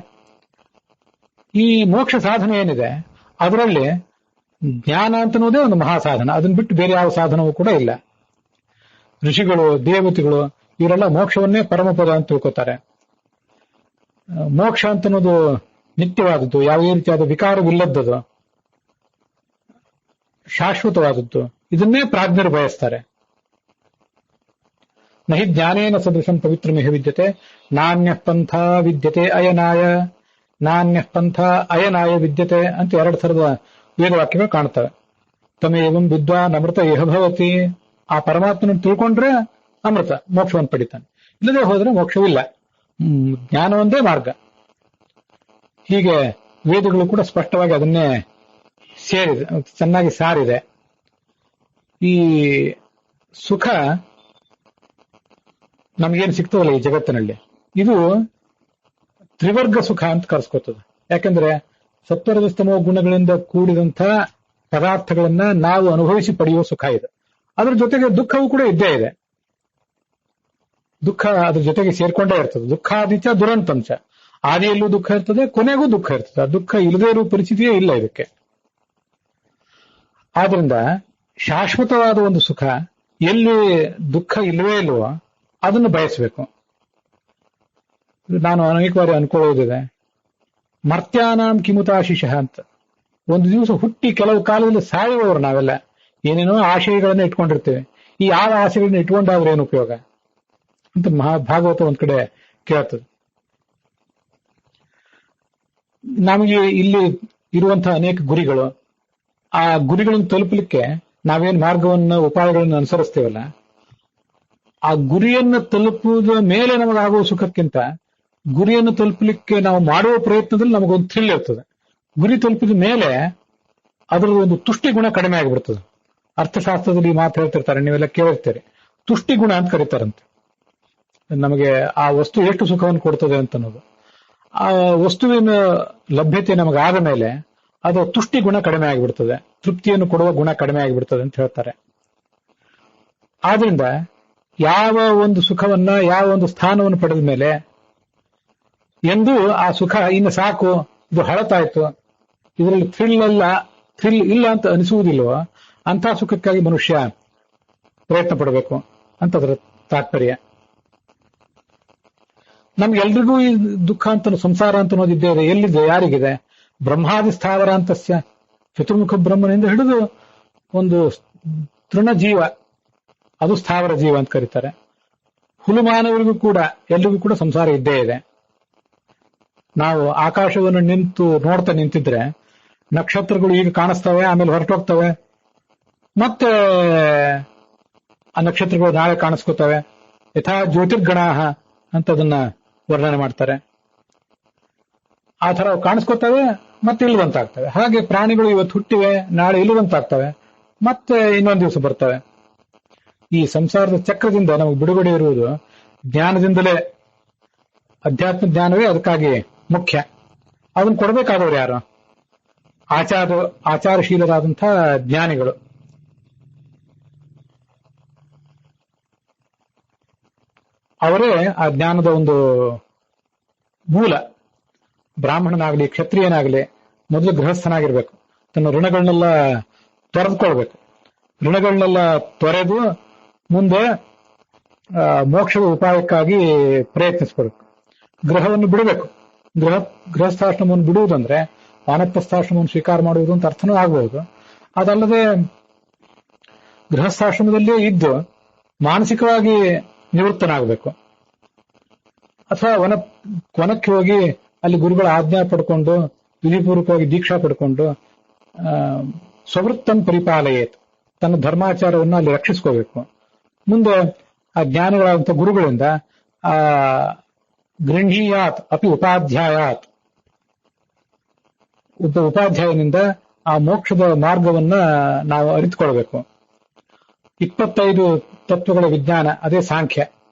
ಈ ಮೋಕ್ಷ ಸಾಧನೆ ಏನಿದೆ ಅದರಲ್ಲಿ ಜ್ಞಾನ ಅಂತನ್ನೋದೇ ಒಂದು ಮಹಾಸಾಧನ. ಅದನ್ನ ಬಿಟ್ಟು ಬೇರೆ ಯಾವ ಸಾಧನವೂ ಕೂಡ ಇಲ್ಲ. ಋಷಿಗಳು, ದೇವತೆಗಳು ಇವರೆಲ್ಲ ಮೋಕ್ಷವನ್ನೇ ಪರಮಪದ ಅಂತ ತಿಳ್ಕೊತಾರೆ. ಮೋಕ್ಷ ಅಂತನ್ನೋದು ನಿತ್ಯವಾದದ್ದು, ಯಾವುದೇ ರೀತಿಯಾದ ವಿಕಾರವಿಲ್ಲದ್ದು, ಶಾಶ್ವತವಾದದ್ದು. ಇದನ್ನೇ ಪ್ರಾಜ್ಞರು ಬಯಸ್ತಾರೆ. ನಹಿ ಜ್ಞಾನೇನ ಸದೃಶಂ ಪವಿತ್ರಮಿಹ ವಿದ್ಯತೆ ನಾಣ್ಯ ಪಂಥ ವಿದ್ಯತೆ ಅಯನಾಯ, ನಾಣ್ಯ ಪಂಥ ಅಯನಾಯ ವಿದ್ಯತೆ ಅಂತ ಎರಡು ಥರದ ವೇದವಾಕ್ಯಗಳು ಕಾಣ್ತವೆ. ತಮೇವಂ ವಿದ್ವಾನ್ ಅಮೃತ ಇಹ ಭವತಿ. ಆ ಪರಮಾತ್ಮನ ತಿಳ್ಕೊಂಡ್ರೆ ಅಮೃತ, ಮೋಕ್ಷವನ್ನು ಪಡಿತಾನೆ. ಇಲ್ಲದೆ ಹೋದ್ರೆ ಮೋಕ್ಷವಿಲ್ಲ. ಜ್ಞಾನ ಒಂದೇ ಮಾರ್ಗ. ಹೀಗೆ ವೇದಗಳು ಕೂಡ ಸ್ಪಷ್ಟವಾಗಿ ಅದನ್ನೇ ಸೇರಿದೆ, ಚೆನ್ನಾಗಿ ಸಾರಿದೆ. ಈ ಸುಖ ನಮಗೇನು ಸಿಗ್ತದಲ್ಲ ಈ ಜಗತ್ತಿನಲ್ಲಿ, ಇದು ತ್ರಿವರ್ಗ ಸುಖ ಅಂತ ಕರೆಸ್ಕೊತದೆ. ಯಾಕಂದ್ರೆ ಸತ್ವರಜಸ್ತಮೋ ಗುಣಗಳಿಂದ ಕೂಡಿದಂಥ ಪದಾರ್ಥಗಳನ್ನ ನಾವು ಅನುಭವಿಸಿ ಪಡೆಯುವ ಸುಖ ಇದೆ. ಅದ್ರ ಜೊತೆಗೆ ದುಃಖವೂ ಕೂಡ ಇದ್ದೇ ಇದೆ. ದುಃಖ ಅದ್ರ ಜೊತೆಗೆ ಸೇರ್ಕೊಂಡೇ ಇರ್ತದೆ. ದುಃಖಾದಿಚ ದುರಂತಂಚ, ಆದಿಯಲ್ಲೂ ದುಃಖ ಇರ್ತದೆ, ಕೊನೆಗೂ ದುಃಖ ಇರ್ತದೆ. ಆ ದುಃಖ ಇಲ್ಲದೇ ಇರುವ ಪರಿಸ್ಥಿತಿಯೇ ಇಲ್ಲ ಇದಕ್ಕೆ. ಆದ್ರಿಂದ ಶಾಶ್ವತವಾದ ಒಂದು ಸುಖ, ಎಲ್ಲಿ ದುಃಖ ಇಲ್ಲವೇ ಇಲ್ವೋ ಅದನ್ನು ಬಯಸಬೇಕು. ನಾನು ಅನೇಕ ಬಾರಿ ಅನ್ಕೊಳ್ಳೋದಿದೆ, ಮರ್ತ್ಯಾನಾಂ ಕಿಮುತಾಶಿಷ ಅಂತ. ಒಂದು ದಿವಸ ಹುಟ್ಟಿ ಕೆಲವು ಕಾಲದಲ್ಲಿ ಸಾಯುವವರು ನಾವೆಲ್ಲ ಏನೇನೋ ಆಶಯಗಳನ್ನ ಇಟ್ಕೊಂಡಿರ್ತೇವೆ. ಈ ಯಾವ ಆಶಯಗಳನ್ನ ಇಟ್ಕೊಂಡಾದ್ರೆ ಏನು ಉಪಯೋಗ ಅಂತ ಭಾಗವತ ಒಂದ್ ಕಡೆ ಕೇಳ್ತದೆ. ನಮಗೆ ಇಲ್ಲಿ ಇರುವಂತಹ ಅನೇಕ ಗುರಿಗಳು, ಆ ಗುರಿಗಳನ್ನು ತಲುಪಲಿಕ್ಕೆ ನಾವೇನ್ ಮಾರ್ಗವನ್ನ ಉಪಾಯಗಳನ್ನು ಅನುಸರಿಸ್ತೇವಲ್ಲ, ಆ ಗುರಿಯನ್ನು ತಲುಪುವುದ ಮೇಲೆ ನಮಗಾಗುವ ಸುಖಕ್ಕಿಂತ ಗುರಿಯನ್ನು ತಲುಪಲಿಕ್ಕೆ ನಾವು ಮಾಡುವ ಪ್ರಯತ್ನದಲ್ಲಿ ನಮಗೊಂದು ಥ್ರಿಲ್ ಇರ್ತದೆ. ಗುರಿ ತಲುಪಿದ ಮೇಲೆ ಅದರ ಒಂದು ತುಷ್ಟಿ ಗುಣ ಕಡಿಮೆ ಆಗಿಬಿಡ್ತದೆ. ಅರ್ಥಶಾಸ್ತ್ರದಲ್ಲಿ ಮಾತು ಹೇಳ್ತಿರ್ತಾರೆ, ನೀವೆಲ್ಲ ಕೇಳಿರ್ತೀರಿ, ತುಷ್ಟಿ ಗುಣ ಅಂತ ಕರೀತಾರಂತೆ. ನಮಗೆ ಆ ವಸ್ತು ಎಷ್ಟು ಸುಖವನ್ನು ಕೊಡ್ತದೆ ಅಂತ ಅನ್ನೋದು, ಆ ವಸ್ತುವಿನ ಲಭ್ಯತೆ ನಮಗಾದ ಮೇಲೆ ಅದು ತುಷ್ಟಿ ಗುಣ ಕಡಿಮೆ ಆಗಿಬಿಡ್ತದೆ, ತೃಪ್ತಿಯನ್ನು ಕೊಡುವ ಗುಣ ಕಡಿಮೆ ಆಗಿಬಿಡ್ತದೆ ಅಂತ ಹೇಳ್ತಾರೆ. ಆದ್ರಿಂದ ಯಾವ ಒಂದು ಸುಖವನ್ನ, ಯಾವ ಒಂದು ಸ್ಥಾನವನ್ನು ಪಡೆದ ಮೇಲೆ ಎಂದು ಆ ಸುಖ ಇನ್ನು ಸಾಕು, ಇದು ಹಳತಾಯ್ತು, ಇದರಲ್ಲಿ ಥ್ರಿಲ್ ಇಲ್ಲ ಅಂತ ಅನಿಸುವುದಿಲ್ವೋ ಅಂತ ಸುಖಕ್ಕಾಗಿ ಮನುಷ್ಯ ಪ್ರಯತ್ನ ಪಡಬೇಕು ಅಂತ ಅದರ ತಾತ್ಪರ್ಯ. ನಮ್ಗೆಲ್ರಿಗೂ ಈ ದುಃಖ ಅಂತ, ಸಂಸಾರ ಅಂತ ಅನ್ನೋದಿದ್ದೇ ಇದೆ. ಎಲ್ಲಿದೆ, ಯಾರಿಗಿದೆ? ಬ್ರಹ್ಮಾದಿ ಸ್ಥಾವರ ಅಂತಸ್ಯ, ಚತುರ್ಮುಖ ಬ್ರಹ್ಮನಿಂದ ಹಿಡಿದು ಒಂದು ತೃಣಜೀವ, ಅದು ಸ್ಥಾವರ ಜೀವ ಅಂತ ಕರೀತಾರೆ. ಹುಲುಮಾನವರಿಗೂ ಕೂಡ, ಎಲ್ರಿಗೂ ಕೂಡ ಸಂಸಾರ ಇದ್ದೇ ಇದೆ. ನಾವು ಆಕಾಶವನ್ನು ನೋಡ್ತಾ ನಿಂತಿದ್ರೆ ನಕ್ಷತ್ರಗಳು ಈಗ ಕಾಣಿಸ್ತವೆ, ಆಮೇಲೆ ಹೊರಟೋಗ್ತವೆ. ಮತ್ತೆ ಆ ನಕ್ಷತ್ರಗಳು ನಾಳೆ ಕಾಣಿಸ್ಕೋತವೆ. ಯಥಾ ಜ್ಯೋತಿರ್ಗಣಾಹ ಅಂತ ಅದನ್ನ ವರ್ಣನೆ ಮಾಡ್ತಾರೆ. ಆ ತರ ಅವು ಕಾಣಿಸ್ಕೋತವೆ ಮತ್ತೆ ಇಲ್ಲುವಂತಾಗ್ತವೆ. ಹಾಗೆ ಪ್ರಾಣಿಗಳು ಇವತ್ತು ಹುಟ್ಟಿವೆ, ನಾಳೆ ಇಲ್ಲುವಂತಾಗ್ತವೆ, ಮತ್ತೆ ಇನ್ನೊಂದು ದಿವಸ ಬರ್ತವೆ. ಈ ಸಂಸಾರದ ಚಕ್ರದಿಂದ ನಮಗೆ ಬಿಡುಗಡೆ ಇರುವುದು ಜ್ಞಾನದಿಂದಲೇ. ಅಧ್ಯಾತ್ಮ ಜ್ಞಾನವೇ ಅದಕ್ಕಾಗಿ ಮುಖ್ಯ. ಅದನ್ನು ಕೊಡಬೇಕಾದವರು ಯಾರು? ಆಚಾರಶೀಲರಾದಂತಹ ಜ್ಞಾನಿಗಳು. ಅವರೇ ಆ ಜ್ಞಾನದ ಒಂದು ಮೂಲ. ಬ್ರಾಹ್ಮಣನಾಗಲಿ ಕ್ಷತ್ರಿಯನಾಗಲಿ ಮೊದಲು ಗೃಹಸ್ಥನಾಗಿರ್ಬೇಕು. ತನ್ನ ಋಣಗಳನ್ನೆಲ್ಲ ತೊರೆದುಕೊಳ್ಬೇಕು. ಋಣಗಳನ್ನೆಲ್ಲ ತೊರೆದು ಮುಂದೆ ಮೋಕ್ಷದ ಉಪಾಯಕ್ಕಾಗಿ ಪ್ರಯತ್ನಿಸಬೇಕು. ಗೃಹವನ್ನು ಬಿಡಬೇಕು. ಗೃಹಸ್ಥಾಶ್ರಮವನ್ನು ಬಿಡುವುದಂದ್ರೆ ವಾನಪ್ರಸ್ಥಾಶ್ರಮವನ್ನು ಸ್ವೀಕಾರ ಮಾಡುವುದು ಅಂತ ಅರ್ಥನೂ ಆಗಬಹುದು. ಅದಲ್ಲದೆ ಗೃಹಸ್ಥಾಶ್ರಮದಲ್ಲೇ ಇದ್ದು ಮಾನಸಿಕವಾಗಿ ನಿವೃತ್ತನಾಗಬೇಕು. ಅಥವಾ ವನಕ್ಕೆ ಹೋಗಿ ಅಲ್ಲಿ ಗುರುಗಳ ಆಜ್ಞಾ ಪಡ್ಕೊಂಡು ವಿಧಿಪೂರ್ವಕವಾಗಿ ದೀಕ್ಷಾ ಪಡ್ಕೊಂಡು ಸ್ವವೃತ್ತಂ ಪರಿಪಾಲಯೇತ್, ತನ್ನ ಧರ್ಮಾಚಾರವನ್ನು ಅಲ್ಲಿ ರಕ್ಷಿಸ್ಕೋಬೇಕು. ಮುಂದೆ ಆ ಜ್ಞಾನಿಗಳಾದಂಥ ಗುರುಗಳಿಂದ ಆ ಗೃಹೀಯಾತ್ ಅಪಿ ಉಪಾಧ್ಯಾಯಾತ್, ಉಪಾಧ್ಯಾಯನಿಂದ ಆ ಮೋಕ್ಷದ ಮಾರ್ಗವನ್ನ ನಾವು ಅರಿತುಕೊಳ್ಬೇಕು. 25 ತತ್ವಗಳ ವಿಜ್ಞಾನ, ಅದೇ ಸಾಂಖ್ಯ.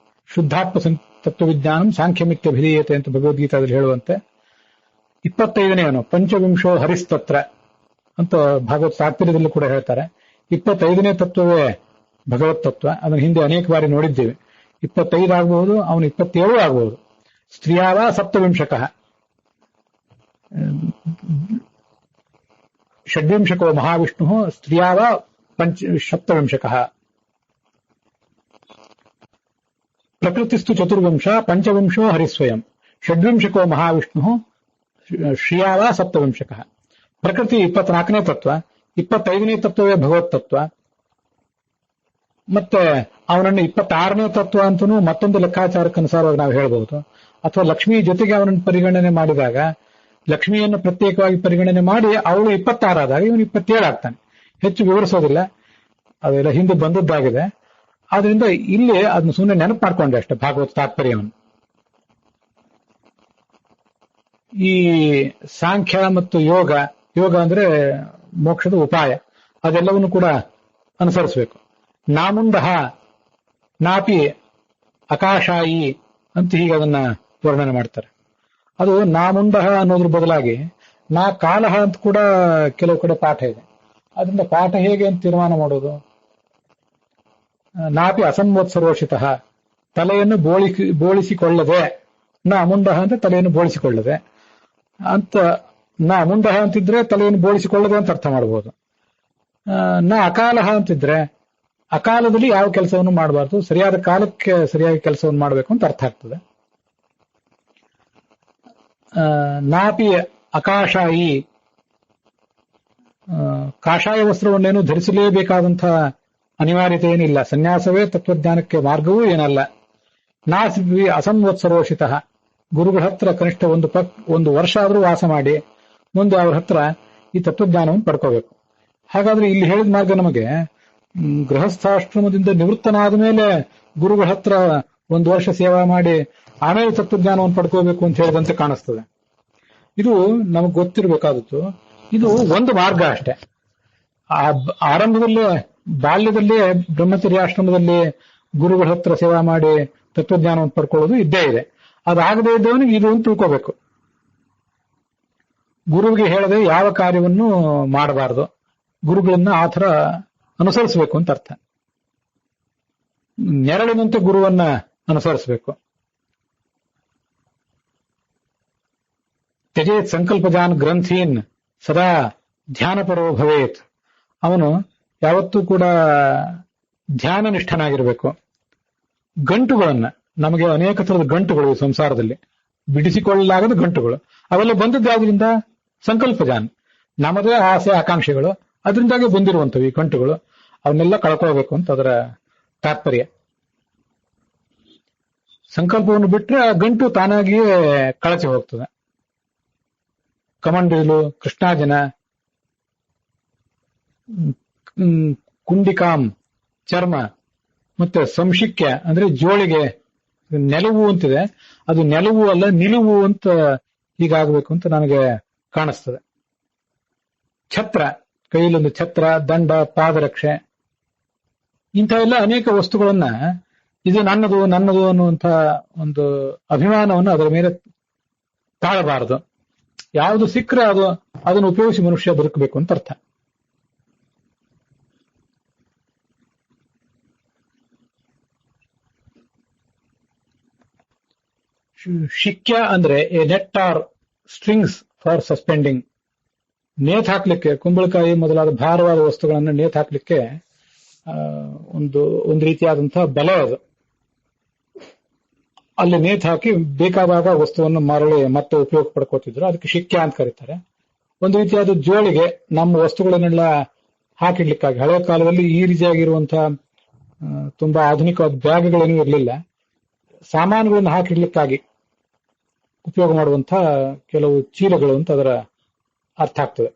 ಶುದ್ಧಾತ್ಮ ತತ್ವವಿಜ್ಞಾನಂ ಸಾಂಖ್ಯಮಿತ್ಯಭಿಧೀಯತೆ ಅಂತ ಭಗವದ್ಗೀತಾದಲ್ಲಿ ಹೇಳುವಂತೆ 25ನೇವನು ಪಂಚವಿಂಶೋ ಹರಿಸ್ತತ್ರ ಅಂತ ಭಾಗವತ್ ತಾತ್ಪರ್ಯದಲ್ಲೂ ಕೂಡ ಹೇಳ್ತಾರೆ. 25ನೇ ತತ್ವವೇ ಭಗವತ್ ತತ್ವ. ಅದನ್ನು ಹಿಂದೆ ಅನೇಕ ಬಾರಿ ನೋಡಿದ್ದೇವೆ. 25 ಆಗಬಹುದು, ಅವನು 27 ಆಗಬಹುದು. ಸ್ತ್ರೀಯಾವ ಸಪ್ತವಿಂಶಕಃ, ಷಡ್ವಿಂಶಕೋ ಮಹಾವಿಷ್ಣು, ಸ್ತ್ರೀಯಾವ ಸಪ್ತವಿಂಶಕಃ. ಪ್ರಕೃತಿಸ್ತು ಚತುರ್ವಿಂಶ ಪಂಚವಿಂಶೋ ಹರಿಸ್ವಯಂ, ಷಡ್ವಿಂಶಕೋ ಮಹಾವಿಷ್ಣು, ಶ್ರಿಯಾವ ಸಪ್ತವಿಂಶಕಃ. ಪ್ರಕೃತಿ 24ನೇ ತತ್ವ, 25ನೇ ತತ್ವವೇ ಭಗವತ್ ತತ್ವ. ಮತ್ತೆ ಅವನನ್ನು 26ನೇ ತತ್ವ ಅಂತನೂ ಮತ್ತೊಂದು ಲೆಕ್ಕಾಚಾರಕ್ಕನುಸಾರವಾಗಿ ನಾವು ಹೇಳಬಹುದು. ಅಥವಾ ಲಕ್ಷ್ಮಿ ಜೊತೆಗೆ ಅವನನ್ನು ಪರಿಗಣನೆ ಮಾಡಿದಾಗ, ಲಕ್ಷ್ಮಿಯನ್ನು ಪ್ರತ್ಯೇಕವಾಗಿ ಪರಿಗಣನೆ ಮಾಡಿ ಅವಳು 26 ಆದಾಗ ಇವನು 27 ಆಗ್ತಾನೆ. ಹೆಚ್ಚು ವಿವರಿಸೋದಿಲ್ಲ, ಅದೆಲ್ಲ ಹಿಂದೆ ಬಂದದ್ದಾಗಿದೆ. ಆದ್ರಿಂದ ಇಲ್ಲಿ ಅದನ್ನು ಸುಮ್ಮನೆ ನೆನಪು ಮಾಡ್ಕೊಂಡೆ ಅಷ್ಟೇ ಭಾಗವತ ತಾತ್ಪರ್ಯವನ್ನು. ಈ ಸಾಂಖ್ಯ ಮತ್ತು ಯೋಗ, ಯೋಗ ಅಂದ್ರೆ ಮೋಕ್ಷದ ಉಪಾಯ, ಅದೆಲ್ಲವನ್ನು ಕೂಡ ಅನುಸರಿಸಬೇಕು. ನಾಮುಂಡಃ ನಾಪಿ ಆಕಾಶಾಯಿ ಅಂತ ಹೀಗೆ ಅದನ್ನ ವರ್ಣನೆ ಮಾಡ್ತಾರೆ. ಅದು ನಾಮುಂಡಃ ಅನ್ನೋದ್ರ ಬದಲಾಗಿ ನಾ ಕಾಲಹ ಅಂತ ಕೂಡ ಕೆಲವು ಕಡೆ ಪಾಠ ಇದೆ. ಅದರಿಂದ ಪಾಠ ಹೇಗೆ ಅಂತ ತೀರ್ಮಾನ ಮಾಡೋದು? ನಾಪಿ ಅಸಂವತ್ಸರೋಷಿತಃ, ತಲೆಯನ್ನು ಬೋಳಿಸಿಕೊಳ್ಳದೆ. ನಾ ಮುಂಡಹ ಅಂತ ತಲೆಯನ್ನು ಬೋಳಿಸಿಕೊಳ್ಳದೆ ಅಂತ. ನಾ ಮುಂಡಹ ಅಂತಿದ್ರೆ ತಲೆಯನ್ನು ಬೋಳಿಸಿಕೊಳ್ಳದೆ ಅಂತ ಅರ್ಥ ಮಾಡಬಹುದು. ನಾ ಅಕಾಲಹ ಅಂತಿದ್ರೆ ಅಕಾಲದಲ್ಲಿ ಯಾವ ಕೆಲಸವನ್ನು ಮಾಡಬಾರ್ದು, ಸರಿಯಾದ ಕಾಲಕ್ಕೆ ಸರಿಯಾಗಿ ಕೆಲಸವನ್ನು ಮಾಡಬೇಕು ಅಂತ ಅರ್ಥ ಆಗ್ತದೆ. ನಾಪಿ ಆಕಾಶಾಯಿ, ಕಾಷಾಯ ವಸ್ತ್ರವನ್ನೇನು ಧರಿಸಲೇಬೇಕಾದಂತಹ ಅನಿವಾರ್ಯತೆ ಏನಿಲ್ಲ. ಸನ್ಯಾಸವೇ ತತ್ವಜ್ಞಾನಕ್ಕೆ ಮಾರ್ಗವೂ ಏನಲ್ಲ. ನಾಸಿ ಅಸಂವತ್ಸರೋಷಿತ, ಗುರುಗಳ ಹತ್ರ ಕನಿಷ್ಠ ಒಂದು ವರ್ಷ ಆದರೂ ವಾಸ ಮಾಡಿ ಮುಂದೆ ಅವ್ರ ಹತ್ರ ಈ ತತ್ವಜ್ಞಾನವನ್ನು ಪಡ್ಕೋಬೇಕು. ಹಾಗಾದ್ರೆ ಇಲ್ಲಿ ಹೇಳಿದ ಮಾರ್ಗ ನಮಗೆ ಗೃಹಸ್ಥಾಶ್ರಮದಿಂದ ನಿವೃತ್ತನಾದ ಮೇಲೆ ಗುರುಗಳ ಹತ್ರ 1 ವರ್ಷ ಸೇವಾ ಮಾಡಿ ಆಮೇಲೆ ತತ್ವಜ್ಞಾನವನ್ನು ಪಡ್ಕೋಬೇಕು ಅಂತ ಹೇಳಿದಂತೆ ಕಾಣಿಸ್ತದೆ. ಇದು ನಮಗೆ ಗೊತ್ತಿರಬೇಕಾದದ್ದು. ಇದು ಒಂದು ಮಾರ್ಗ ಅಷ್ಟೇ. ಆರಂಭದಲ್ಲೇ ಬಾಲ್ಯದಲ್ಲೇ ಬ್ರಹ್ಮಚರ್ಯಾಶ್ರಮದಲ್ಲಿ ಗುರುಗಳ ಹತ್ರ ಸೇವಾ ಮಾಡಿ ತತ್ವಜ್ಞಾನವನ್ನು ಪಡ್ಕೊಳ್ಳೋದು ಇದ್ದೇ ಇದೆ. ಅದಾಗದೇ ಇದ್ದವನಿಗೆ ಇದು ಅಂತ ತಿಳ್ಕೋಬೇಕು. ಗುರುವಿಗೆ ಹೇಳದೆ ಯಾವ ಕಾರ್ಯವನ್ನು ಮಾಡಬಾರದು, ಗುರುಗಳನ್ನ ಆ ಥರ ಅನುಸರಿಸಬೇಕು ಅಂತ ಅರ್ಥ. ನೆರಳಿನಂತೆ ಗುರುವನ್ನ ಅನುಸರಿಸಬೇಕು. ತ್ಯಜೇತ್ ಸಂಕಲ್ಪಜಾನ್ ಗ್ರಂಥೀನ್ ಸದಾ ಧ್ಯಾನಪರೋ ಭವೇತ್. ಅವನು ಯಾವತ್ತೂ ಕೂಡ ಧ್ಯಾನ ನಿಷ್ಠನಾಗಿರಬೇಕು. ಗಂಟುಗಳನ್ನ, ನಮಗೆ ಅನೇಕ ಥರದ ಗಂಟುಗಳು ಈ ಸಂಸಾರದಲ್ಲಿ, ಬಿಡಿಸಿಕೊಳ್ಳಲಾಗದ ಗಂಟುಗಳು, ಅವೆಲ್ಲ ಬಂದದ್ದಾದ್ರಿಂದ ಸಂಕಲ್ಪಜಾನ್, ನಮ್ಮದೇ ಆಸೆ ಆಕಾಂಕ್ಷೆಗಳು, ಅದರಿಂದಾಗಿ ಬಂದಿರುವಂಥವು ಈ ಗಂಟುಗಳು. ಅವನ್ನೆಲ್ಲ ಕಳ್ಕೊಳ್ಬೇಕು ಅಂತ ಅದರ ತಾತ್ಪರ್ಯ. ಸಂಕಲ್ಪವನ್ನು ಬಿಟ್ರೆ ಆ ಗಂಟು ತಾನಾಗಿಯೇ ಕಳಚಿ ಹೋಗ್ತದೆ. ಕಮಂಡಲು, ಕೃಷ್ಣಾಜನ, ಕುಂಡಿಕಾಂ ಚರ್ಮ, ಮತ್ತೆ ಸಂಶಿಕ್ಯ ಅಂದ್ರೆ ಜೋಳಿಗೆ, ನೆಲವು ಅಂತಿದೆ, ಅದು ನೆಲವು ಅಲ್ಲ ನಿಲುವು ಅಂತ ಹೀಗಾಗಬೇಕು ಅಂತ ನನಗೆ ಕಾಣಿಸ್ತದೆ. ಛತ್ರ, ಕೈಯಲ್ಲೊಂದು ಛತ್ರ, ದಂಡ, ಪಾದರಕ್ಷೆ, ಇಂಥವೆಲ್ಲ ಅನೇಕ ವಸ್ತುಗಳನ್ನ ಇದು ನನ್ನದು ನನ್ನದು ಅನ್ನುವಂಥ ಒಂದು ಅಭಿಮಾನವನ್ನು ಅದರ ಮೇಲೆ ತಾಳಬಾರದು. ಯಾವುದು ಸಿಕ್ಕರೆ ಅದನ್ನು ಉಪಯೋಗಿಸಿ ಮನುಷ್ಯ ಬದುಕಬೇಕು ಅಂತ ಅರ್ಥ. ಶಿಕ್ಯ ಅಂದ್ರೆ a net or strings for suspending. ನೇತ್ ಹಾಕ್ಲಿಕ್ಕೆ, ಕುಂಬಳಕಾಯಿ ಮೊದಲಾದ ಭಾರವಾದ ವಸ್ತುಗಳನ್ನು ನೇತ್ ಹಾಕ್ಲಿಕ್ಕೆ ಒಂದು ರೀತಿಯಾದಂತಹ ಬಲೆ ಅದು. ಅಲ್ಲಿ ನೇತ್ ಹಾಕಿ ಬೇಕಾದಾಗ ವಸ್ತುವನ್ನು ಮರಳಿ ಮತ್ತೆ ಉಪಯೋಗ ಪಡ್ಕೋತಿದ್ರು, ಅದಕ್ಕೆ ಶಿಕ್ಯ ಅಂತ ಕರೀತಾರೆ. ಒಂದು ರೀತಿಯಾದ ಜೋಳಿಗೆ, ನಮ್ಮ ವಸ್ತುಗಳನ್ನೆಲ್ಲ ಹಾಕಿಡ್ಲಿಕ್ಕಾಗಿ. ಹಳೆಯ ಕಾಲದಲ್ಲಿ ಈ ರೀತಿಯಾಗಿರುವಂತಹ ತುಂಬಾ ಆಧುನಿಕವಾದ ಬ್ಯಾಗ್ಗಳೇನೂ ಇರಲಿಲ್ಲ. ಸಾಮಾನುಗಳನ್ನು ಹಾಕಿಡ್ಲಿಕ್ಕಾಗಿ ಉಪಯೋಗ ಮಾಡುವಂತಹ ಕೆಲವು ಚೀಲಗಳು ಅಂತ ಅದರ ಅರ್ಥ ಆಗ್ತದೆ.